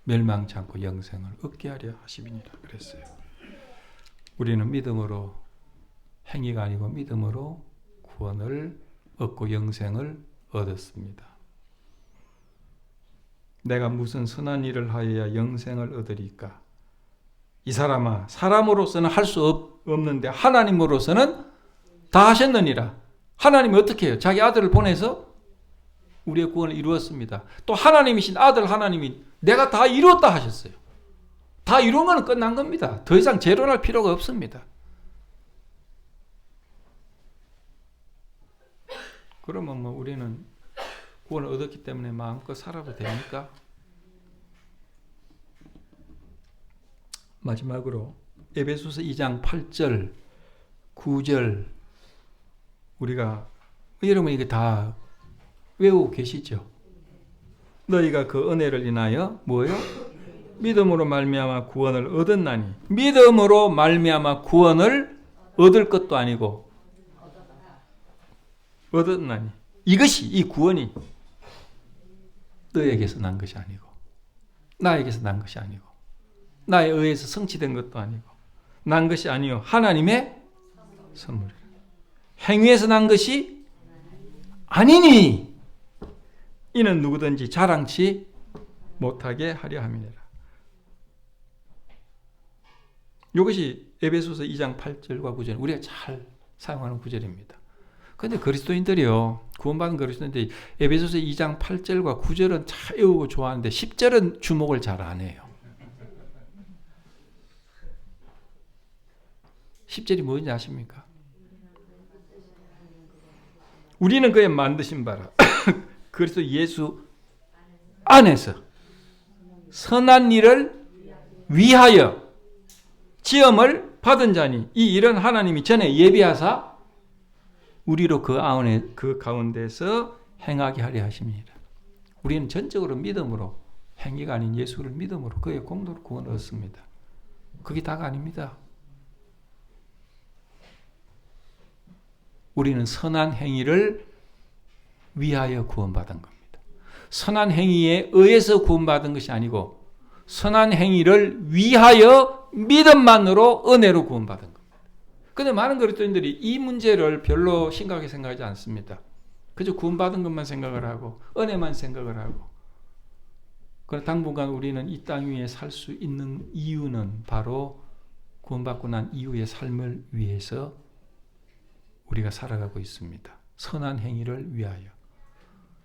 Speaker 1: 멸망치 않고 영생을 얻게 하려 하심이니라 그랬어요. 우리는 믿음으로, 행위가 아니고 믿음으로 구원을 얻고 영생을 얻었습니다. 내가 무슨 선한 일을 하여야 영생을 얻으리까? 이 사람아, 사람으로서는 할 수 없는데 하나님으로서는 다 하셨느니라. 하나님이 어떻게 해요? 자기 아들을 보내서 우리의 구원을 이루었습니다. 또 하나님이신 아들 하나님이 내가 다 이루었다 하셨어요. 다 이룬 건 끝난 겁니다. 더 이상 재론할 필요가 없습니다. 그러면 뭐 우리는 구원을 얻었기 때문에 마음껏 살아도 됩니까? 마지막으로 에베소서 2장 8절, 9절 우리가 여러분 이게 다 외우고 계시죠? 너희가 그 은혜를 인하여 뭐요? 믿음으로 말미암아 구원을 얻었나니, 믿음으로 말미암아 구원을 얻을 것도 아니고 얻었나니, 이것이, 이 구원이 너에게서 난 것이 아니고 나에게서 난 것이 아니고 나에 의해서 성취된 것도 아니고 난 것이 아니요 하나님의 선물이라. 행위에서 난 것이 아니니 이는 누구든지 자랑치 못하게 하려 함이니라. 이것이 에베소서 2장 8절과 9절 우리가 잘 사용하는 구절입니다. 그런데 그리스도인들이요, 구원받은 그리스도인들이 에베소서 2장 8절과 9절은 잘 외우고 좋아하는데 10절은 주목을 잘 안 해요. 10절이 뭔지 아십니까? 우리는 그의 만드신 바라 그리스도 예수 안에서 선한 일을 위하여 지음을 받은 자니, 이 일은 하나님이 전에 예비하사 우리로 그 가운데서 행하게 하려 하십니다. 우리는 전적으로 믿음으로, 행위가 아닌 예수를 믿음으로 그의 공로로 구원을 얻습니다. 그게 다가 아닙니다. 우리는 선한 행위를 위하여 구원받은 겁니다. 선한 행위에 의해서 구원받은 것이 아니고 선한 행위를 위하여 믿음만으로 은혜로 구원받은 겁니다. 그런데 많은 그리스도인들이 이 문제를 별로 심각하게 생각하지 않습니다. 그저 구원받은 것만 생각을 하고 은혜만 생각을 하고, 그러나 당분간 우리는 이 땅 위에 살 수 있는 이유는 바로 구원받고 난 이후의 삶을 위해서 우리가 살아가고 있습니다. 선한 행위를 위하여.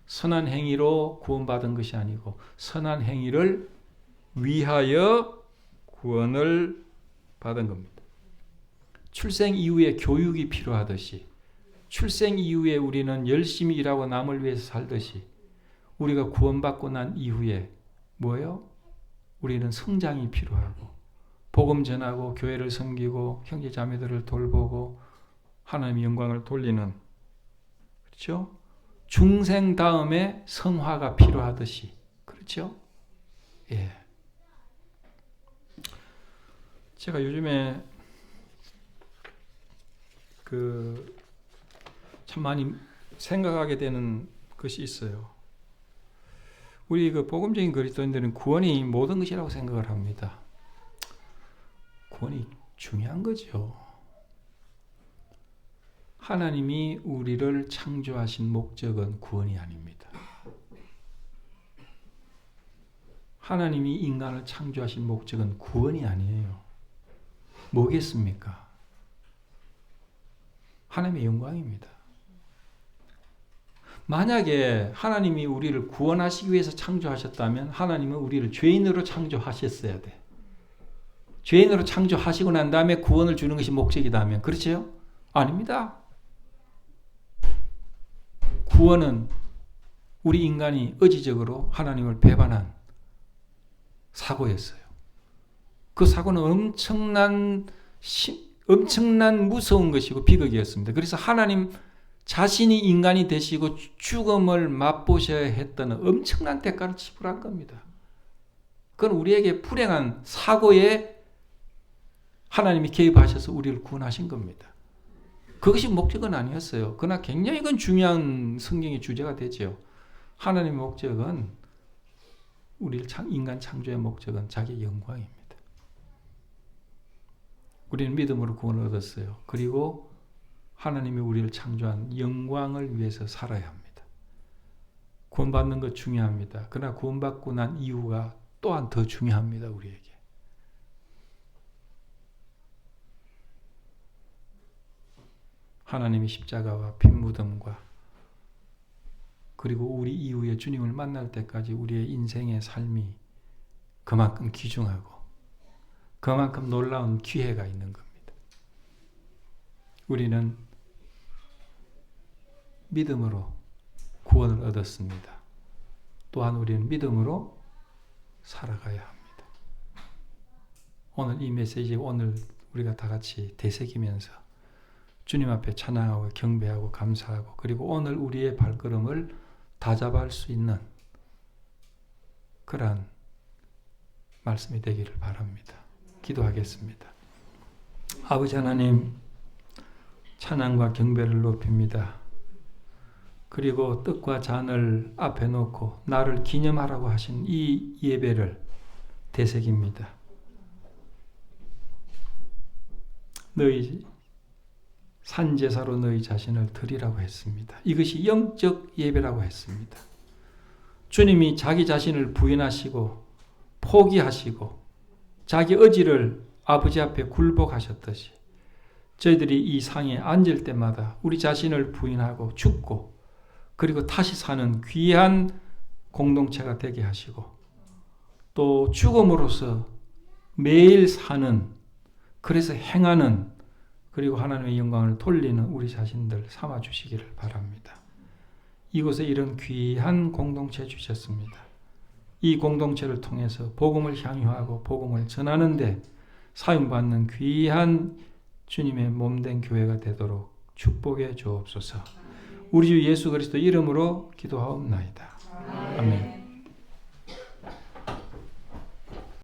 Speaker 1: 선한 행위로 구원받은 것이 아니고 선한 행위를 위하여 구원을 받은 겁니다. 출생 이후에 교육이 필요하듯이, 출생 이후에 우리는 열심히 일하고 남을 위해서 살듯이, 우리가 구원받고 난 이후에 뭐예요? 우리는 성장이 필요하고 복음 전하고 교회를 섬기고 형제 자매들을 돌보고 하나님의 영광을 돌리는, 그렇죠? 중생 다음에 성화가 필요하듯이, 그렇죠? 예. 제가 요즘에 참 많이 생각하게 되는 것이 있어요. 우리 복음적인 그리스도인들은 구원이 모든 것이라고 생각을 합니다. 구원이 중요한 거죠. 하나님이 우리를 창조하신 목적은 구원이 아닙니다. 하나님이 인간을 창조하신 목적은 구원이 아니에요. 뭐겠습니까? 하나님의 영광입니다. 만약에 하나님이 우리를 구원하시기 위해서 창조하셨다면 하나님은 우리를 죄인으로 창조하셨어야 돼. 죄인으로 창조하시고 난 다음에 구원을 주는 것이 목적이다면, 그렇죠? 아닙니다. 구원은 우리 인간이 의지적으로 하나님을 배반한 사고였어요. 그 사고는 엄청난 무서운 것이고 비극이었습니다. 그래서 하나님 자신이 인간이 되시고 죽음을 맛보셔야 했던 엄청난 대가를 지불한 겁니다. 그건 우리에게 불행한 사고에 하나님이 개입하셔서 우리를 구원하신 겁니다. 그것이 목적은 아니었어요. 그러나 굉장히 그건 중요한 성경의 주제가 되죠. 하나님의 목적은 인간 창조의 목적은 자기의 영광입니다. 우리는 믿음으로 구원을 얻었어요. 그리고 하나님이 우리를 창조한 영광을 위해서 살아야 합니다. 구원받는 것 중요합니다. 그러나 구원받고 난 이유가 또한 더 중요합니다. 우리에게. 하나님이 십자가와 핏묻음과 그리고 우리 이후에 주님을 만날 때까지 우리의 인생의 삶이 그만큼 귀중하고 그만큼 놀라운 기회가 있는 겁니다. 우리는 믿음으로 구원을 얻었습니다. 또한 우리는 믿음으로 살아가야 합니다. 오늘 이 메시지 오늘 우리가 다 같이 되새기면서 주님 앞에 찬양하고 경배하고 감사하고 그리고 오늘 우리의 발걸음을 다잡을 수 있는 그러한 말씀이 되기를 바랍니다. 기도하겠습니다. 아버지 하나님, 찬양과 경배를 높입니다. 그리고 떡과 잔을 앞에 놓고 나를 기념하라고 하신 이 예배를 되새깁니다. 너희 산제사로 너희 자신을 드리라고 했습니다. 이것이 영적 예배라고 했습니다. 주님이 자기 자신을 부인하시고 포기하시고 자기 의지를 아버지 앞에 굴복하셨듯이 저희들이 이 상에 앉을 때마다 우리 자신을 부인하고 죽고 그리고 다시 사는 귀한 공동체가 되게 하시고 또 죽음으로써 매일 사는 그래서 행하는 그리고 하나님의 영광을 돌리는 우리 자신들 삼아주시기를 바랍니다. 이곳에 이런 귀한 공동체 주셨습니다. 이 공동체를 통해서 복음을 향유하고 복음을 전하는 데 사용받는 귀한 주님의 몸된 교회가 되도록 축복해 주옵소서. 우리 주 예수 그리스도 이름으로 기도하옵나이다. 아멘.